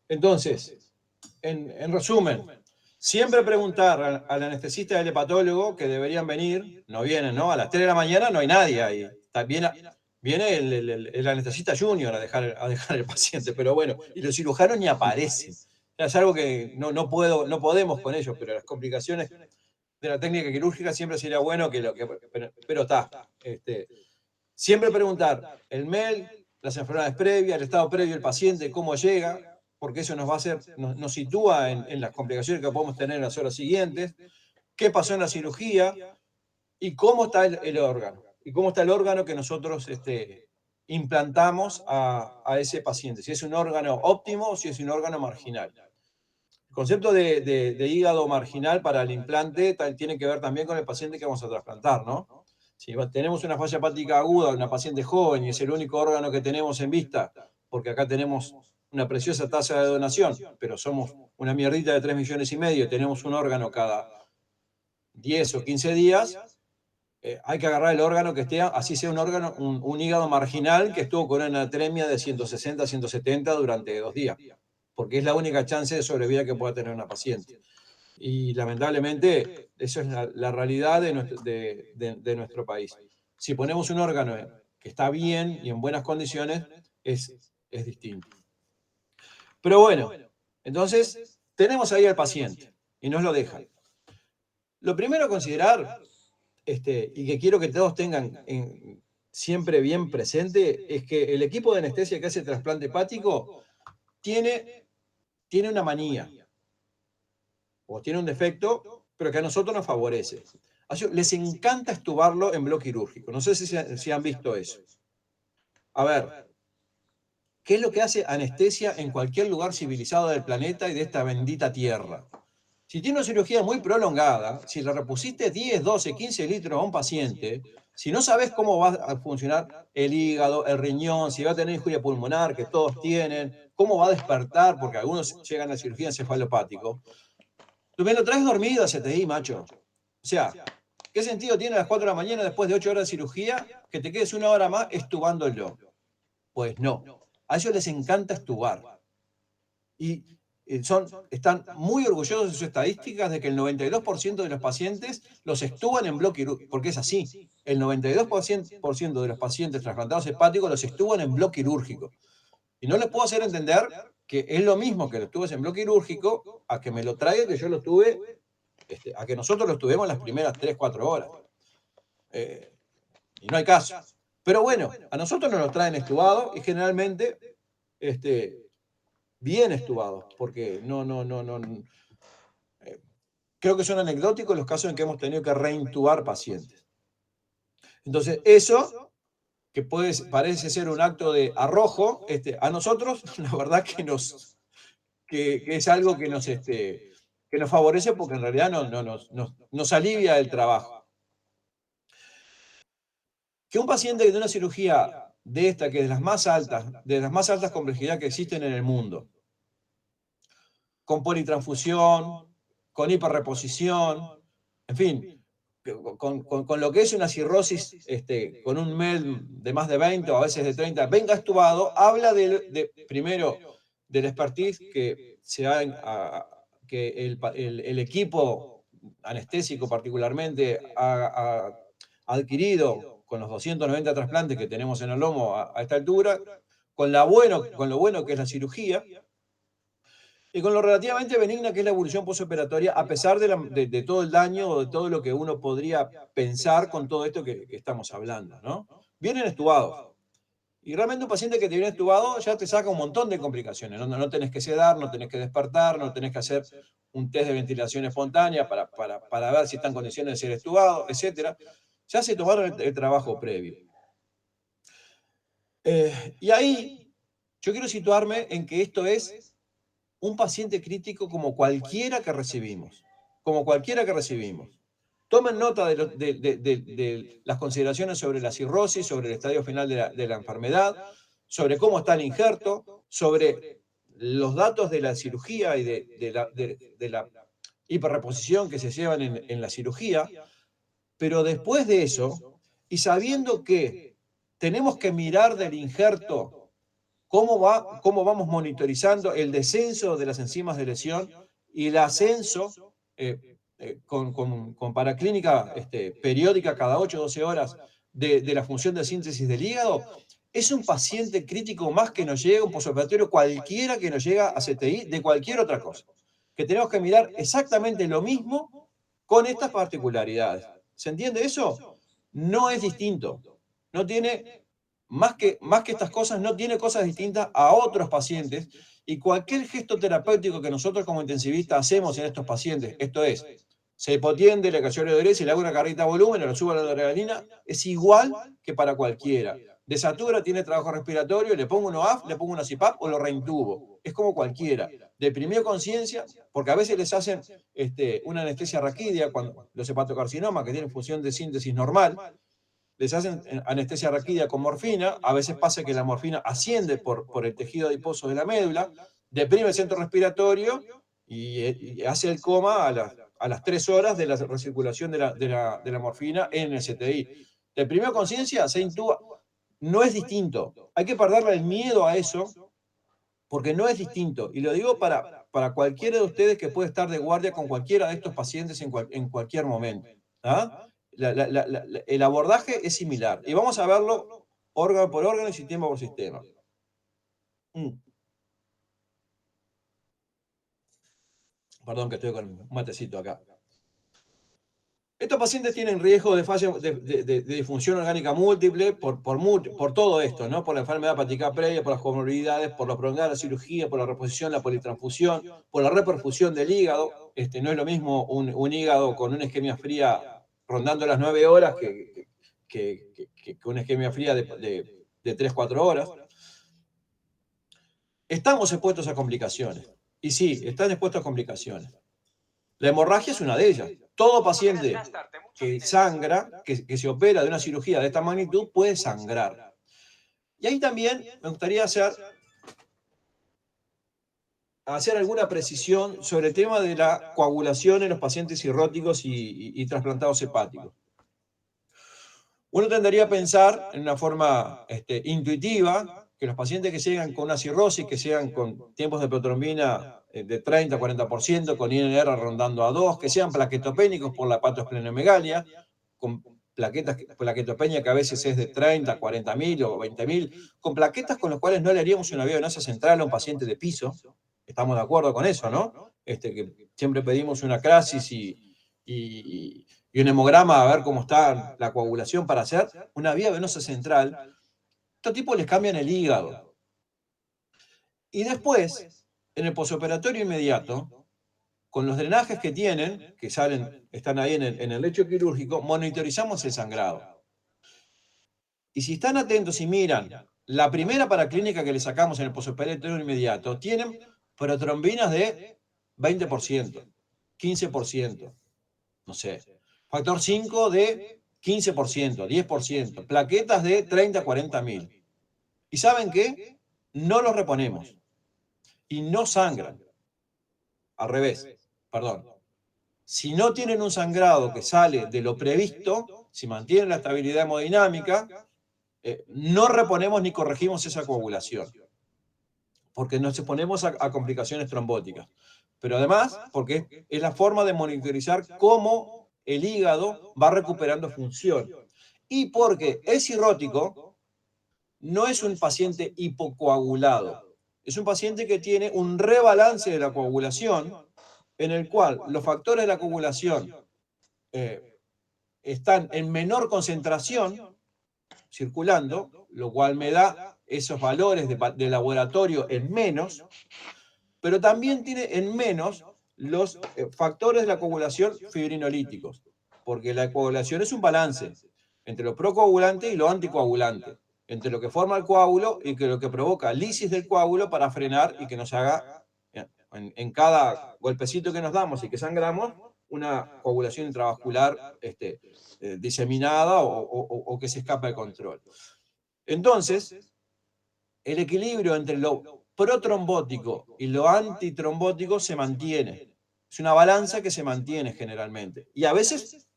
Entonces, en resumen, siempre preguntar al anestesista y al hepatólogo que deberían venir, no vienen, ¿no? A las 3 de la mañana no hay nadie ahí. También viene el anestesista junior a dejar el paciente, pero bueno, y los cirujanos ni aparecen. Es algo que no podemos con ellos, pero las complicaciones de la técnica quirúrgica siempre sería bueno pero está. Siempre preguntar el MEL, las enfermedades previas, el estado previo del paciente, cómo llega, porque eso nos sitúa en las complicaciones que podemos tener en las horas siguientes, qué pasó en la cirugía y cómo está el órgano. Y cómo está el órgano que nosotros implantamos a ese paciente. Si es un órgano óptimo o si es un órgano marginal. El concepto de hígado marginal para el implante tiene que ver también con el paciente que vamos a trasplantar, ¿no? Si tenemos una falla hepática aguda, una paciente joven y es el único órgano que tenemos en vista, porque acá tenemos una preciosa tasa de donación, pero somos una mierdita de 3,5 millones y tenemos un órgano cada 10 o 15 días, hay que agarrar el órgano que esté, así sea un órgano, un hígado marginal que estuvo con una atremia de 160 a 170 durante 2 días, porque es la única chance de sobrevida que pueda tener una paciente. Y lamentablemente, eso es la realidad de nuestro país. Si ponemos un órgano que está bien y en buenas condiciones, es distinto. Pero bueno, entonces tenemos ahí al paciente y nos lo dejan. Lo primero a considerar, y que quiero que todos tengan siempre bien presente, es que el equipo de anestesia que hace trasplante hepático tiene una manía o tiene un defecto, pero que a nosotros nos favorece. A ellos les encanta estubarlo en bloque quirúrgico. No sé si han visto eso. A ver, ¿qué es lo que hace anestesia en cualquier lugar civilizado del planeta y de esta bendita tierra? Si tiene una cirugía muy prolongada, si le repusiste 10, 12, 15 litros a un paciente, si no sabes cómo va a funcionar el hígado, el riñón, si va a tener injuria pulmonar, que todos tienen, cómo va a despertar, porque algunos llegan a la cirugía encefalopático, tú me lo traes dormido a CTI, macho. O sea, ¿qué sentido tiene a las 4 de la mañana después de 8 horas de cirugía que te quedes una hora más estubándolo? Pues no. A ellos les encanta estubar. y están muy orgullosos de sus estadísticas de que el 92% de los pacientes los extuban en bloque quirúrgico, porque es así. El 92% de los pacientes trasplantados hepáticos los extuban en bloque quirúrgico. Y no les puedo hacer entender que es lo mismo que lo estuves en bloque quirúrgico a que me lo traiga que yo lo estuve, a que nosotros lo estuvimos las primeras 3, 4 horas. Y no hay caso. Pero bueno, a nosotros nos lo traen estubado y generalmente bien estubados, porque creo que son anecdóticos los casos en que hemos tenido que reintubar pacientes. Entonces, eso, que parece ser un acto de arrojo, a nosotros, la verdad que es algo que nos favorece porque en realidad nos alivia el trabajo. Que un paciente que tiene una cirugía de esta, que es de las más altas complejidad que existen en el mundo, con politransfusión, con hiperreposición, en fin, con lo que es una cirrosis, con un MED de más de 20 o a veces de 30, venga estubado, habla primero del expertise que el equipo anestésico particularmente ha adquirido con los 290 trasplantes que tenemos en el lomo a esta altura, con lo bueno que es la cirugía, y con lo relativamente benigna que es la evolución postoperatoria, a pesar de todo el daño o de todo lo que uno podría pensar con todo esto que estamos hablando, ¿no? Vienen estubados. Y realmente un paciente que te viene estubado ya te saca un montón de complicaciones. No tenés que sedar, no tenés que despertar, no tenés que hacer un test de ventilación espontánea para ver si está en condiciones de ser estubado, etc. Ya se tomaron el trabajo previo. Y ahí yo quiero situarme en que esto es un paciente crítico como cualquiera que recibimos. Como cualquiera que recibimos. Tomen nota de las consideraciones sobre la cirrosis, sobre el estadio final de la enfermedad, sobre cómo está el injerto, sobre los datos de la cirugía y de la hiperreposición que se llevan en la cirugía. Pero después de eso, y sabiendo que tenemos que mirar del injerto cómo vamos monitorizando el descenso de las enzimas de lesión y el ascenso con paraclínica periódica cada 8 o 12 horas de la función de síntesis del hígado, es un paciente crítico más que nos llega un postoperatorio cualquiera que nos llega a CTI de cualquier otra cosa. Que tenemos que mirar exactamente lo mismo con estas particularidades. ¿Se entiende eso? No es distinto. No tiene más que estas cosas, no tiene cosas distintas a otros pacientes, y cualquier gesto terapéutico que nosotros como intensivistas hacemos en estos pacientes, esto es, se hipotiende, le cayó la dureza y le hago una carrita de volumen, le subo la adrenalina, es igual que para cualquiera. Desatura, tiene trabajo respiratorio, le pongo un OAF, le pongo una CPAP o lo reintubo. Es como cualquiera. Deprimió conciencia, porque a veces les hacen una anestesia raquídea, cuando los hepatocarcinomas que tienen función de síntesis normal, les hacen anestesia raquídea con morfina, a veces pasa que la morfina asciende por el tejido adiposo de la médula, deprime el centro respiratorio y hace el coma a las 3 horas de la recirculación de la morfina en el CTI. Deprimió conciencia, se intuba. No es distinto. Hay que perderle el miedo a eso, porque no es distinto. Y lo digo para cualquiera de ustedes que puede estar de guardia con cualquiera de estos pacientes en cualquier momento. ¿Ah? El abordaje es similar. Y vamos a verlo órgano por órgano y sistema por sistema. Perdón que estoy con un matecito acá. Estos pacientes tienen riesgo de disfunción orgánica múltiple por todo esto, ¿no? Por la enfermedad hepática previa, por las comorbilidades, por la prolongada la cirugía, por la reposición, la politransfusión, por la reperfusión del hígado. No es lo mismo un hígado con una isquemia fría rondando las 9 horas que una isquemia fría de 3-4 horas. Estamos expuestos a complicaciones. Y sí, están expuestos a complicaciones. La hemorragia es una de ellas. Todo paciente que sangra, que se opera de una cirugía de esta magnitud, puede sangrar. Y ahí también me gustaría hacer alguna precisión sobre el tema de la coagulación en los pacientes cirróticos y trasplantados hepáticos. Uno tendería a pensar en una forma intuitiva que los pacientes que llegan con una cirrosis, que llegan con tiempos de protrombina de 30 a 40%, con INR rondando a 2, que sean plaquetopénicos por la hepatoesplenomegalia, con plaquetopenia que a veces es de 30, 40.000 o 20.000, con plaquetas con las cuales no le haríamos una biovenosa central a un paciente de piso. Estamos de acuerdo con eso, ¿no? Que siempre pedimos una crasis y un hemograma a ver cómo está la coagulación para hacer una vía venosa central. Estos tipos les cambian el hígado. Y después, en el posoperatorio inmediato, con los drenajes que tienen, que están ahí en el lecho quirúrgico, monitorizamos el sangrado. Y si están atentos y miran, la primera paraclínica que le sacamos en el posoperatorio inmediato, tienen protrombinas de 20%, 15%, no sé. Factor 5 de 15%, 10%, plaquetas de 30 a 40.000. ¿Y saben qué? No los reponemos. Y no sangran. Al revés, perdón. Si no tienen un sangrado que sale de lo previsto, si mantienen la estabilidad hemodinámica, no reponemos ni corregimos esa coagulación, porque nos exponemos a complicaciones trombóticas. Pero además, porque es la forma de monitorizar cómo el hígado va recuperando función. Y porque el cirrótico no es un paciente hipocoagulado, es un paciente que tiene un rebalance de la coagulación, en el cual los factores de la coagulación están en menor concentración circulando, lo cual me da esos valores de laboratorio en menos, pero también tiene en menos los factores de la coagulación fibrinolíticos, porque la coagulación es un balance entre lo procoagulante y lo anticoagulante, entre lo que forma el coágulo y lo que provoca lisis del coágulo para frenar y que nos haga, en cada golpecito que nos damos y que sangramos, una coagulación intravascular diseminada o que se escapa de control. Entonces, el equilibrio entre lo protrombótico y lo antitrombótico se mantiene. Es una balanza que se mantiene generalmente. Y a veces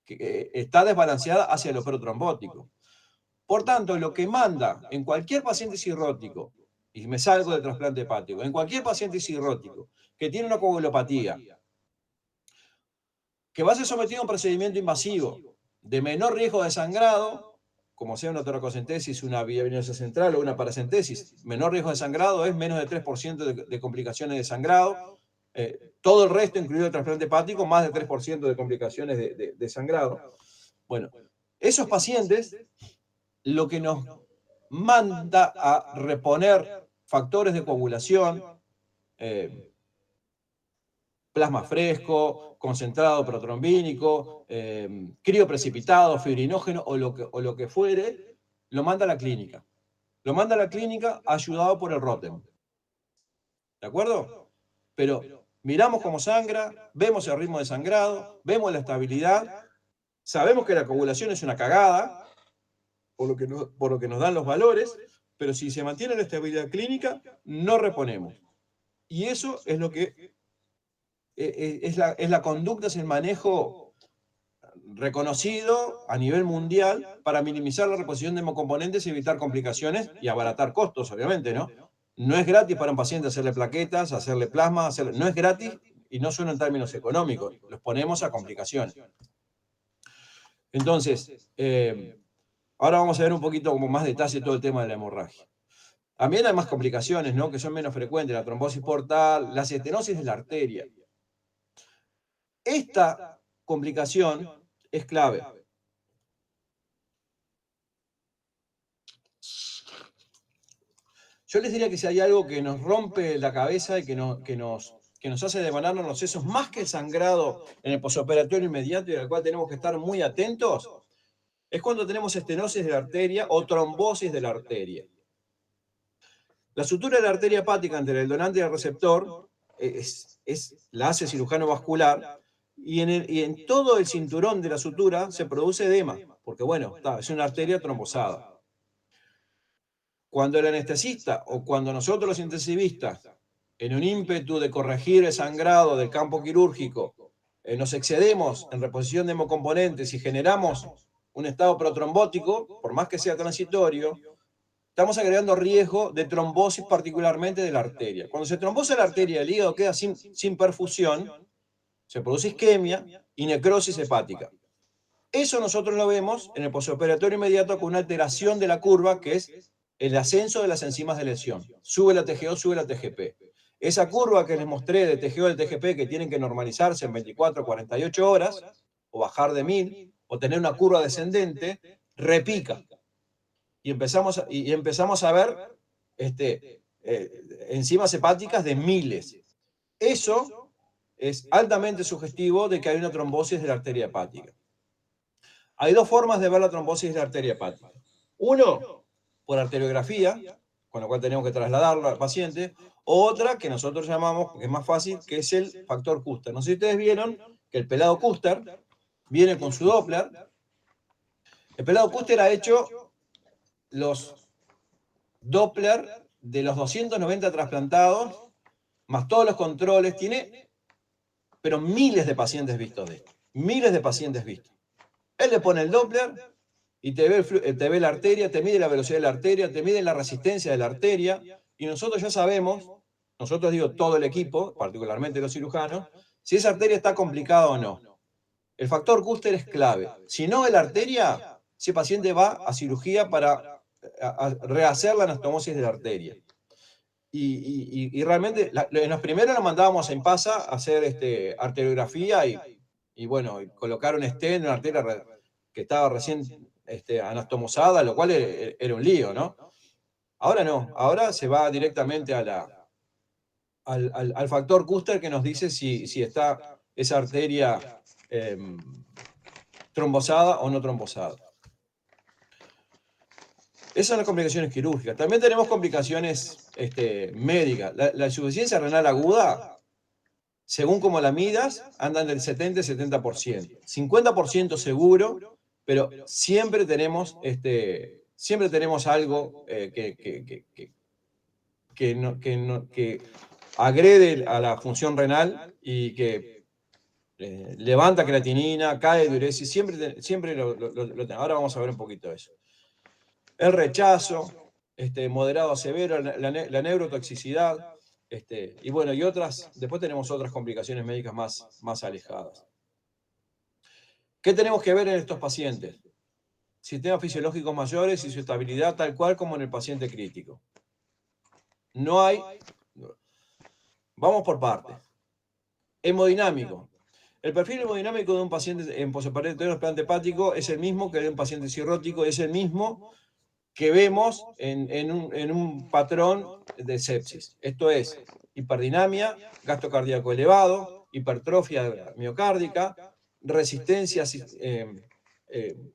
está desbalanceada hacia lo protrombótico. Por tanto, lo que manda en cualquier paciente cirrótico, y me salgo del trasplante hepático, en cualquier paciente cirrótico que tiene una coagulopatía, que va a ser sometido a un procedimiento invasivo de menor riesgo de sangrado, como sea una toracocentesis, una vía venosa central o una paracentesis, menor riesgo de sangrado es menos de 3% de complicaciones de sangrado, todo el resto, incluido el trasplante hepático, más de 3% de complicaciones de sangrado. Bueno, esos pacientes, lo que nos manda a reponer factores de coagulación, plasma fresco, concentrado protrombínico, crioprecipitado, fibrinógeno o lo que fuere, lo manda a la clínica. Lo manda a la clínica ayudado por el Rotem. ¿De acuerdo? Pero miramos cómo sangra, vemos el ritmo de sangrado, vemos la estabilidad, sabemos que la coagulación es una cagada, por lo que nos dan los valores, pero si se mantiene la estabilidad clínica, no reponemos. Y eso es lo que es la conducta, es el manejo reconocido a nivel mundial para minimizar la reposición de hemocomponentes y evitar complicaciones y abaratar costos, obviamente, ¿no? No es gratis para un paciente hacerle plaquetas, hacerle plasma, no es gratis y no solo en términos económicos, los ponemos a complicaciones. Entonces, ahora vamos a ver un poquito como más detalle todo el tema de la hemorragia. También hay más complicaciones, ¿no? Que son menos frecuentes, la trombosis portal, la estenosis de la arteria. Esta complicación es clave. Yo les diría que si hay algo que nos rompe la cabeza y que nos hace devanarnos los sesos, más que el sangrado en el posoperatorio inmediato y al cual tenemos que estar muy atentos, es cuando tenemos estenosis de la arteria o trombosis de la arteria. La sutura de la arteria hepática entre el donante y el receptor la hace cirujano vascular y en todo el cinturón de la sutura se produce edema, porque bueno, es una arteria trombosada. Cuando el anestesista o cuando nosotros los intensivistas, en un ímpetu de corregir el sangrado del campo quirúrgico, nos excedemos en reposición de hemocomponentes y generamos un estado protrombótico, por más que sea transitorio, estamos agregando riesgo de trombosis particularmente de la arteria. Cuando se trombosa la arteria, el hígado queda sin perfusión, se produce isquemia y necrosis hepática. Eso nosotros lo vemos en el postoperatorio inmediato con una alteración de la curva, que es el ascenso de las enzimas de lesión. Sube la TGO, sube la TGP. Esa curva que les mostré de TGO y TGP, que tienen que normalizarse en 24 a 48 horas, o bajar de 1000, o tener una curva descendente, repica. Y empezamos a ver enzimas hepáticas de miles. Eso es altamente sugestivo de que hay una trombosis de la arteria hepática. Hay dos formas de ver la trombosis de la arteria hepática. Uno, por arteriografía, con lo cual tenemos que trasladarlo al paciente. Otra, que nosotros llamamos, que es más fácil, que es el factor Custer. No sé si ustedes vieron que el pelado Custer viene con su Doppler. El pelado Custer ha hecho los Doppler de los 290 trasplantados, más todos los controles. Tiene, pero miles de pacientes vistos de esto. Miles de pacientes vistos. Él le pone el Doppler y te ve la arteria, te mide la velocidad de la arteria, te mide la resistencia de la arteria, y nosotros ya sabemos, nosotros digo todo el equipo, particularmente los cirujanos, si esa arteria está complicada o no. El factor Custer es clave. Si no es la arteria, ese paciente va a cirugía para rehacer la anastomosis de la arteria. Y realmente, en los primeros lo mandábamos a Impasa a hacer arteriografía y bueno, colocar un stent en una arteria que estaba recién anastomosada, lo cual era un lío, ¿no? Ahora no, ahora se va directamente al factor Custer, que nos dice si está esa arteria trombosada o no trombosada. Esas son las complicaciones quirúrgicas. También tenemos complicaciones médicas. La insuficiencia renal aguda, según como la midas, andan del 70 al 70%. 50% seguro, pero siempre tenemos algo que agrede a la función renal y que levanta creatinina, cae diuresis. Siempre lo tenemos. Ahora vamos a ver un poquito de eso. El rechazo, moderado a severo, la neurotoxicidad, y bueno, y otras, después tenemos otras complicaciones médicas más alejadas. ¿Qué tenemos que ver en estos pacientes? Sistemas fisiológicos mayores y su estabilidad tal cual como en el paciente crítico. No hay... Vamos por partes. Hemodinámico. El perfil hemodinámico de un paciente en postoperatorio trasplante hepático es el mismo que de un paciente cirrótico, es el mismo que vemos en un patrón de sepsis. Esto es hiperdinamia, gasto cardíaco elevado, hipertrofia miocárdica, resistencia,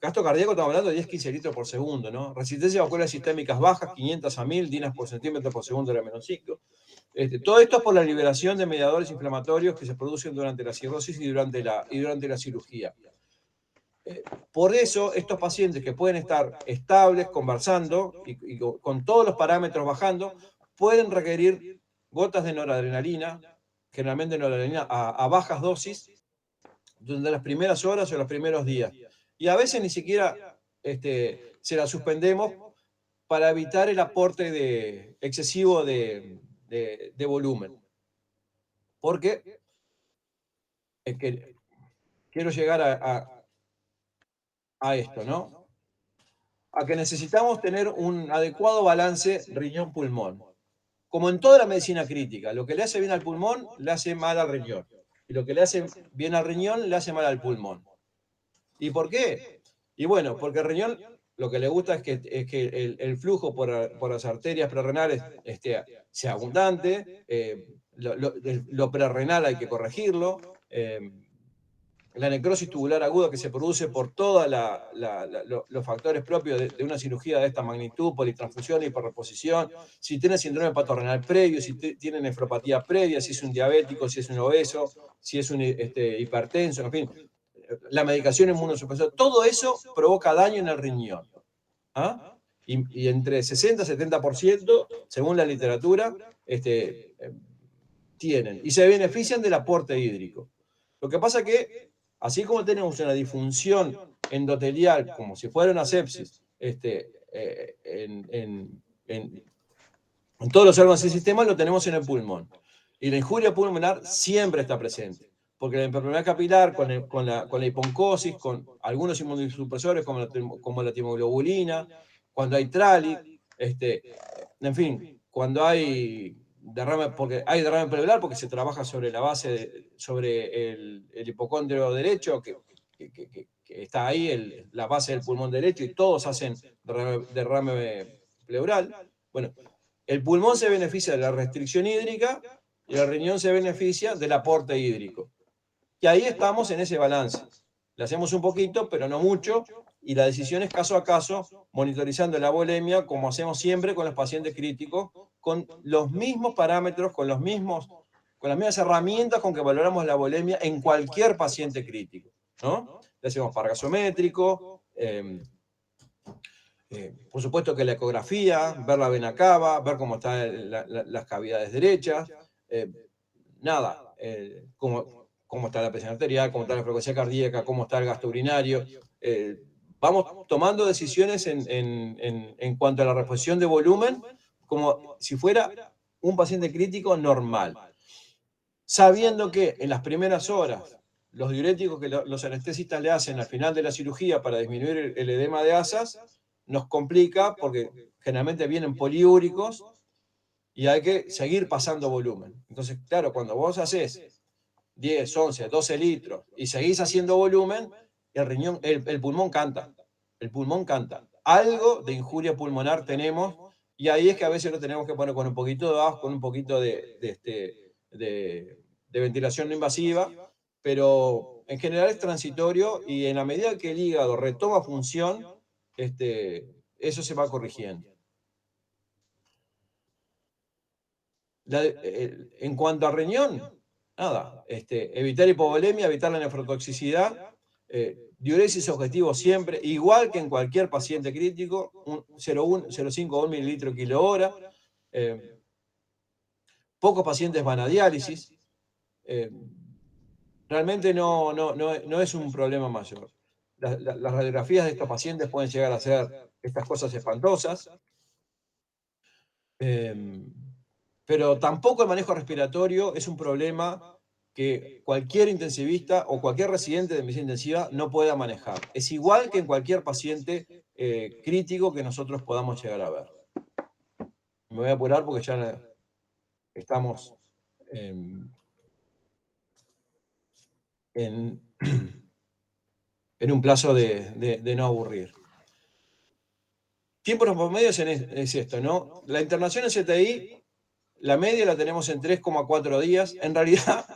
gasto cardíaco estamos hablando de 10-15 litros por segundo, ¿no? Resistencia vasculares sistémicas bajas, 500 a 1000 dinas por centímetro por segundo de la menociclo. Todo esto es por la liberación de mediadores inflamatorios que se producen durante la cirrosis y durante la cirugía. Por eso, estos pacientes que pueden estar estables, conversando y con todos los parámetros bajando, pueden requerir gotas de noradrenalina, generalmente noradrenalina a bajas dosis, durante las primeras horas o los primeros días. Y a veces ni siquiera se la suspendemos para evitar el aporte excesivo de volumen. Porque quiero llegar a esto, ¿no? A que necesitamos tener un adecuado balance riñón-pulmón. Como en toda la medicina crítica, lo que le hace bien al pulmón, le hace mal al riñón. Y lo que le hace bien al riñón, le hace mal al pulmón. ¿Y por qué? Y bueno, porque el riñón lo que le gusta es que el flujo por las arterias prerrenales sea abundante, lo prerrenal hay que corregirlo, la necrosis tubular aguda que se produce por todos los factores propios de una cirugía de esta magnitud, politransfusión, hiperreposición, si tiene síndrome patorrenal previo, si tiene nefropatía previa, si es un diabético, si es un obeso, si es un hipertenso, en fin, la medicación inmunosupresora, todo eso provoca daño en el riñón. ¿Ah? Y entre 60 y 70%, según la literatura, tienen y se benefician del aporte hídrico. Lo que pasa que, así como tenemos una disfunción endotelial, como si fuera una sepsis, en en todos los órganos del sistema lo tenemos en el pulmón. Y la injuria pulmonar siempre está presente, porque la enfermedad capilar, con la hiponcosis, con algunos inmunosupresores como la timoglobulina, cuando hay trálic, en fin, cuando hay derrame, porque hay derrame pleural, porque se trabaja sobre la base, sobre el hipocondrio derecho, que está ahí, la base del pulmón derecho, y todos hacen derrame pleural. Bueno, el pulmón se beneficia de la restricción hídrica y el riñón se beneficia del aporte hídrico. Y ahí estamos en ese balance. Le hacemos un poquito, pero no mucho, y la decisión es caso a caso, monitorizando la volemia, como hacemos siempre con los pacientes críticos, con los mismos parámetros, con las mismas herramientas con que valoramos la volemia en cualquier paciente crítico, ¿no? Le hacemos par gasométrico, por supuesto que la ecografía, ver la vena cava, ver cómo están las cavidades derechas, cómo está la presión arterial, cómo está la frecuencia cardíaca, cómo está el gasto urinario. Vamos tomando decisiones en cuanto a la reposición de volumen, como si fuera un paciente crítico normal, sabiendo que en las primeras horas los diuréticos que los anestesistas le hacen al final de la cirugía para disminuir el edema de asas nos complica porque generalmente vienen poliúricos y hay que seguir pasando volumen. Entonces, claro, cuando vos haces 10, 11, 12 litros y seguís haciendo volumen, el pulmón canta. El pulmón canta. Algo de injuria pulmonar tenemos y ahí es que a veces lo tenemos que poner con un poquito de AF, con un poquito de ventilación no invasiva, pero en general es transitorio y en la medida que el hígado retoma función, eso se va corrigiendo. En cuanto a riñón, nada, evitar hipovolemia, evitar la nefrotoxicidad, diuresis objetivo siempre, igual que en cualquier paciente crítico, 0,5 o 1 mililitro kilo hora. Pocos pacientes van a diálisis. Realmente no es un problema mayor. Las radiografías de estos pacientes pueden llegar a ser estas cosas espantosas. Pero tampoco el manejo respiratorio es un problema que cualquier intensivista o cualquier residente de medicina intensiva no pueda manejar. Es igual que en cualquier paciente crítico que nosotros podamos llegar a ver. Me voy a apurar porque ya estamos en un plazo de no aburrir. Tiempos promedios es esto, ¿no? La internación en CTI, la media la tenemos en 3,4 días. En realidad,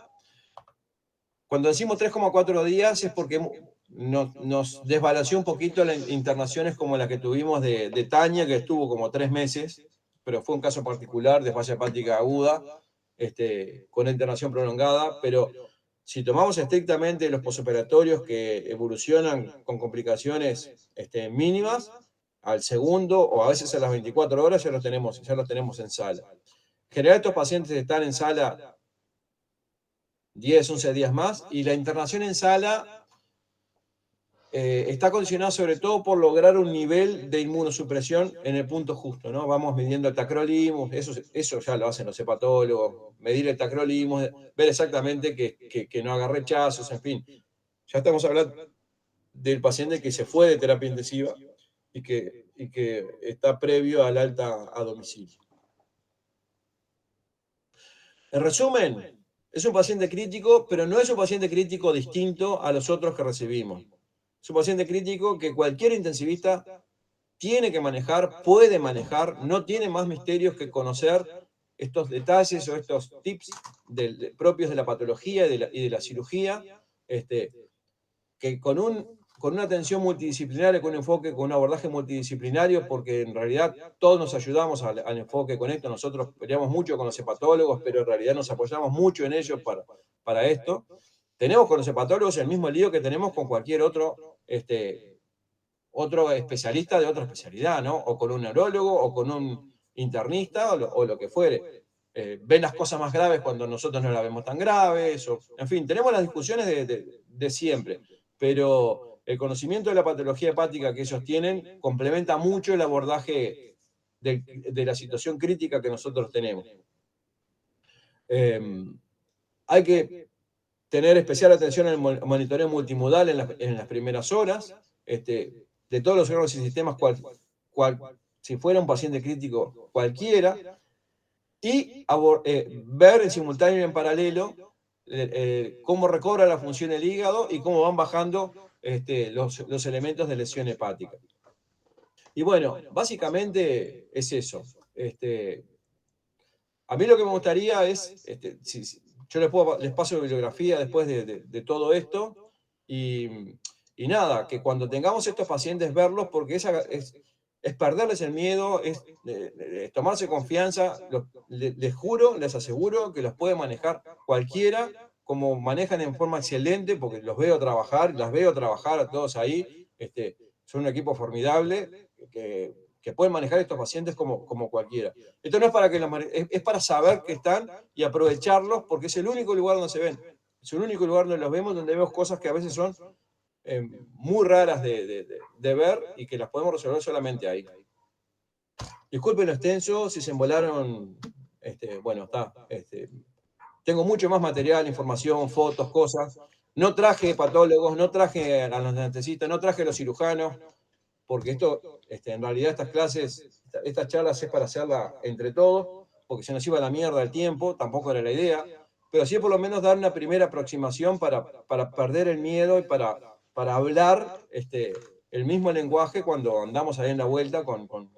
cuando decimos 3,4 días es porque nos desbalanceó un poquito las internaciones como la que tuvimos de Tania, que estuvo como 3 meses, pero fue un caso particular de falla hepática aguda, con internación prolongada, pero si tomamos estrictamente los posoperatorios que evolucionan con complicaciones mínimas, al segundo o a veces a las 24 horas ya los tenemos en sala. En general estos pacientes están en sala 10, 11 días más, y la internación en sala está condicionada sobre todo por lograr un nivel de inmunosupresión en el punto justo, ¿no? Vamos midiendo el tacrolimus, eso ya lo hacen los hepatólogos, medir el tacrolimus, ver exactamente que no haga rechazos, en fin. Ya estamos hablando del paciente que se fue de terapia intensiva y que está previo al alta a domicilio. En resumen, es un paciente crítico, pero no es un paciente crítico distinto a los otros que recibimos. Es un paciente crítico que cualquier intensivista tiene que manejar, puede manejar, no tiene más misterios que conocer estos detalles o estos tips propios de la patología y de la cirugía, que con una atención multidisciplinaria, con un enfoque, con un abordaje multidisciplinario, porque en realidad todos nos ayudamos al enfoque con esto. Nosotros peleamos mucho con los hepatólogos, pero en realidad nos apoyamos mucho en ellos para esto. Tenemos con los hepatólogos el mismo lío que tenemos con cualquier otro especialista de otra especialidad, ¿no? O con un neurólogo, o con un internista, o lo que fuere. Ven las cosas más graves cuando nosotros no las vemos tan graves, en fin, tenemos las discusiones de siempre, pero el conocimiento de la patología hepática que ellos tienen complementa mucho el abordaje de la situación crítica que nosotros tenemos. Hay que tener especial atención en el monitoreo multimodal en las primeras horas, de todos los órganos y sistemas, si fuera un paciente crítico cualquiera, y ver en simultáneo y en paralelo cómo recobra la función el hígado y cómo van bajando los elementos de lesión hepática. Y bueno, básicamente es eso. A mí lo que me gustaría es, yo les paso bibliografía después de todo esto, y nada, que cuando tengamos estos pacientes verlos, porque es perderles el miedo, es tomarse confianza, les juro, les aseguro que los puede manejar cualquiera, como manejan en forma excelente, porque los veo trabajar, las veo trabajar a todos ahí, son un equipo formidable, que pueden manejar estos pacientes como cualquiera. Esto no es para es para saber que están y aprovecharlos, porque es el único lugar donde se ven. Es el único lugar donde los vemos, donde vemos cosas que a veces son muy raras de ver y que las podemos resolver solamente ahí. Disculpen lo extenso, si se embolaron, bueno, está. Tengo mucho más material, información, fotos, cosas. No traje patólogos, no traje a los anestesistas, no traje a los cirujanos, porque en realidad estas clases, estas charlas es para hacerla entre todos, porque se nos iba la mierda el tiempo, tampoco era la idea, pero sí por lo menos dar una primera aproximación para perder el miedo y para hablar el mismo lenguaje cuando andamos ahí en la vuelta con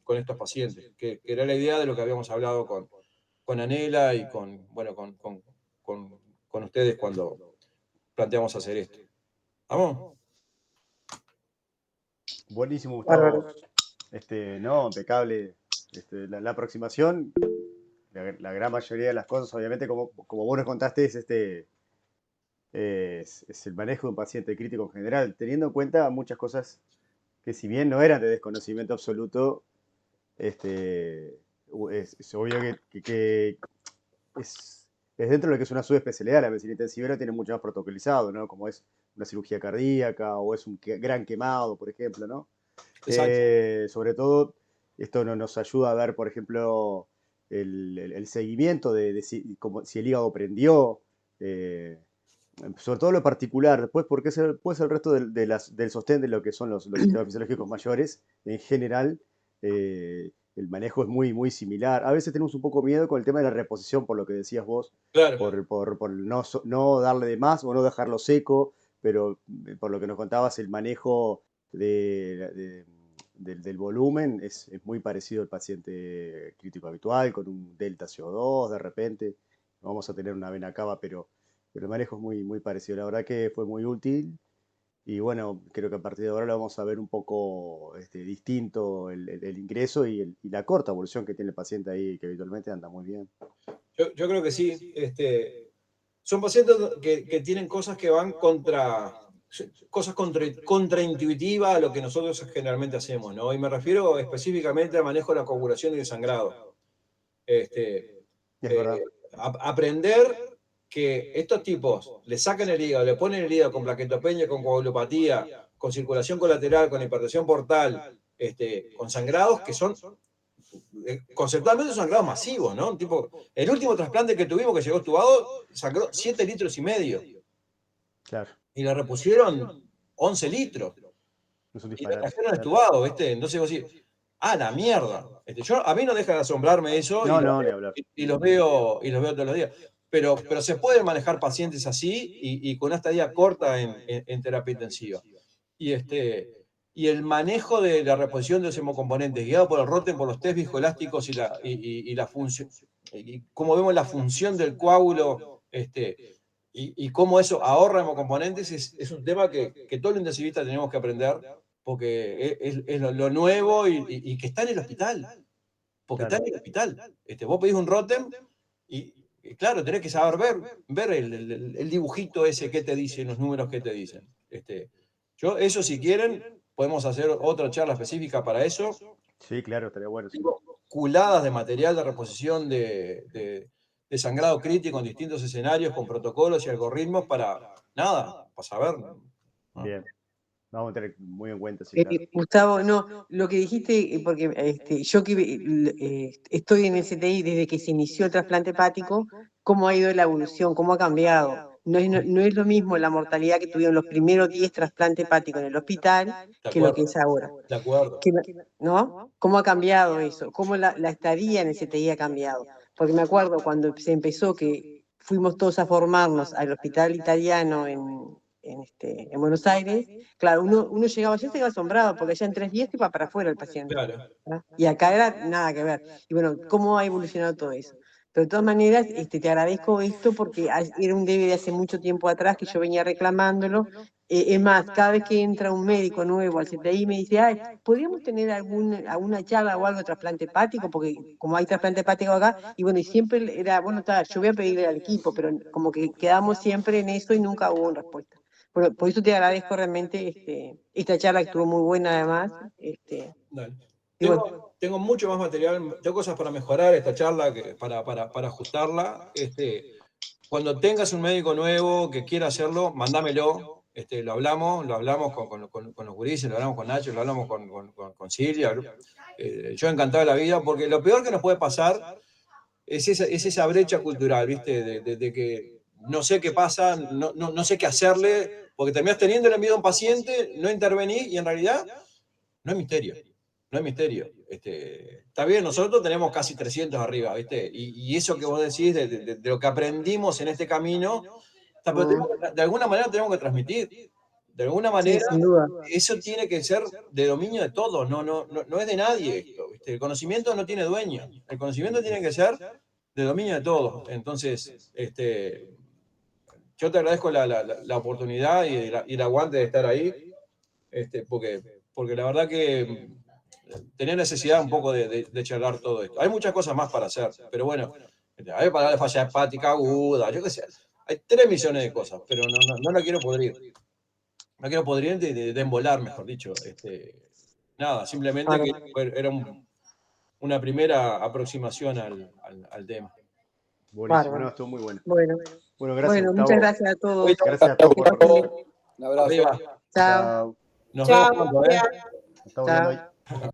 estos pacientes, que era la idea de lo que habíamos hablado con Anela y con ustedes cuando planteamos hacer esto. ¿Vamos? Buenísimo, Bárbaro. Gustavo. No, impecable. La aproximación, la gran mayoría de las cosas, obviamente, como vos nos contaste, es el manejo de un paciente crítico en general, teniendo en cuenta muchas cosas que, si bien no eran de desconocimiento absoluto, es obvio que es dentro de lo que es una subespecialidad. La medicina intensivera tiene mucho más protocolizado, ¿no? Como es una cirugía cardíaca o es un gran quemado, por ejemplo, ¿no? Exacto. Sobre todo, esto nos ayuda a ver, por ejemplo, el seguimiento de si el hígado prendió, sobre todo lo particular, después porque puede ser el resto del sostén de lo que son los sistemas fisiológicos mayores. En general, el manejo es muy, muy similar. A veces tenemos un poco miedo con el tema de la reposición, por lo que decías vos, Claro. por no darle de más o no dejarlo seco, pero por lo que nos contabas, el manejo del volumen es muy parecido al paciente crítico habitual, con un delta CO2 de repente. No vamos a tener una vena cava, pero el manejo es muy, muy parecido. La verdad que fue muy útil. Y bueno, creo que a partir de ahora lo vamos a ver un poco distinto el ingreso y la corta evolución que tiene el paciente ahí, que habitualmente anda muy bien. Yo creo que sí. Son pacientes que tienen cosas que van contraintuitivas a lo que nosotros generalmente hacemos, ¿no? Y me refiero específicamente al manejo de la coagulación y el sangrado. Es verdad. Aprender que estos tipos le sacan el hígado, le ponen el hígado con plaquetopenia, con coagulopatía, con circulación colateral, con hipertensión portal, con sangrados que son conceptualmente son sangrados masivos, ¿no? El último trasplante que tuvimos que llegó estubado sangró 7,5 litros. Claro. Y le repusieron 11 litros. Es un Y lo disparate. trajeron Claro. estubado, ¿viste? Entonces vos decís, la mierda. A mí no deja de asombrarme eso No, no, ni hablar. y los veo todos los días. Pero se pueden manejar pacientes así y con una estadía corta en terapia intensiva. Y el manejo de la reposición de los hemocomponentes, guiado por el Rotem, por los test viscoelásticos y la función, y cómo vemos la función del coágulo, y cómo eso ahorra hemocomponentes, es un tema que todos los intensivistas tenemos que aprender, porque es lo nuevo y que está en el hospital. Porque Claro. está en el hospital. Vos pedís un Rotem y claro, tenés que saber ver el dibujito ese que te dicen, los números que te dicen. Eso, si quieren, podemos hacer otra charla específica para eso. Sí, claro, estaría bueno. Sí. Tengo culadas de material de reposición de sangrado crítico en distintos escenarios, con protocolos y algoritmos para saber, ¿no? Bien. Vamos a tener muy en cuenta, sí, claro. Gustavo, no, lo que dijiste, porque yo que estoy en el CTI desde que se inició el trasplante hepático, cómo ha ido la evolución, cómo ha cambiado. No es lo mismo la mortalidad que tuvieron los primeros 10 trasplantes hepáticos en el hospital De que lo que acuerdo, es ahora. de acuerdo. ¿No? ¿Cómo ha cambiado eso? ¿Cómo la estadía en el CTI ha cambiado? Porque me acuerdo cuando se empezó que fuimos todos a formarnos al hospital italiano en Buenos Aires, claro, uno llegaba, yo estaba asombrado porque allá en 3 días iba para afuera el paciente. Claro. ¿No? Y acá era nada que ver. Y bueno, ¿cómo ha evolucionado todo eso? Pero de todas maneras, te agradezco esto porque era un debe de hace mucho tiempo atrás que yo venía reclamándolo. Es más, cada vez que entra un médico nuevo al CTI me dice, ay, ¿podríamos tener alguna charla o algo de trasplante hepático? Porque como hay trasplante hepático acá, y bueno, y siempre era, bueno, yo voy a pedirle al equipo, pero como que quedamos siempre en eso y nunca hubo una respuesta. Bueno, por eso te agradezco realmente esta charla que estuvo muy buena además. Dale. Y bueno, Tengo mucho más material, tengo cosas para mejorar esta charla, para ajustarla. Cuando tengas un médico nuevo que quiera hacerlo, mándamelo. Lo hablamos con los gurises, lo hablamos con Nacho, lo hablamos con Silvia. Yo encantado de la vida, porque lo peor que nos puede pasar es esa brecha cultural, ¿viste? De que no sé qué pasa, no sé qué hacerle, porque terminás teniendo el envío a un paciente, no intervenís y en realidad no es misterio. No es misterio. Está bien, nosotros tenemos casi 300 arriba, ¿viste? Y eso que vos decís de lo que aprendimos en este camino, pero de alguna manera tenemos que transmitir. De alguna sí, manera, sin duda. eso tiene que ser de dominio de todos, no es de nadie esto, ¿viste? El conocimiento no tiene dueño. El conocimiento tiene que ser de dominio de todos. Entonces, yo te agradezco la oportunidad y el aguante de estar ahí, porque la verdad que tenía necesidad un poco de charlar todo esto. Hay muchas cosas más para hacer, pero bueno, hay para la falla hepática aguda, yo qué sé. Hay 3 millones de cosas, pero no la quiero podrir. No quiero podrir de embolar, mejor dicho. Nada, simplemente que era una primera aproximación al tema. Buenísimo, no, Bárbaro. estuvo muy bueno. Bueno, Bueno, gracias, muchas Gustavo. gracias a todos. Gracias a todos por participar. Un abrazo. Chao. Chao. Nos vemos pronto, ¿eh? Nos estamos viendo ahí. Chao.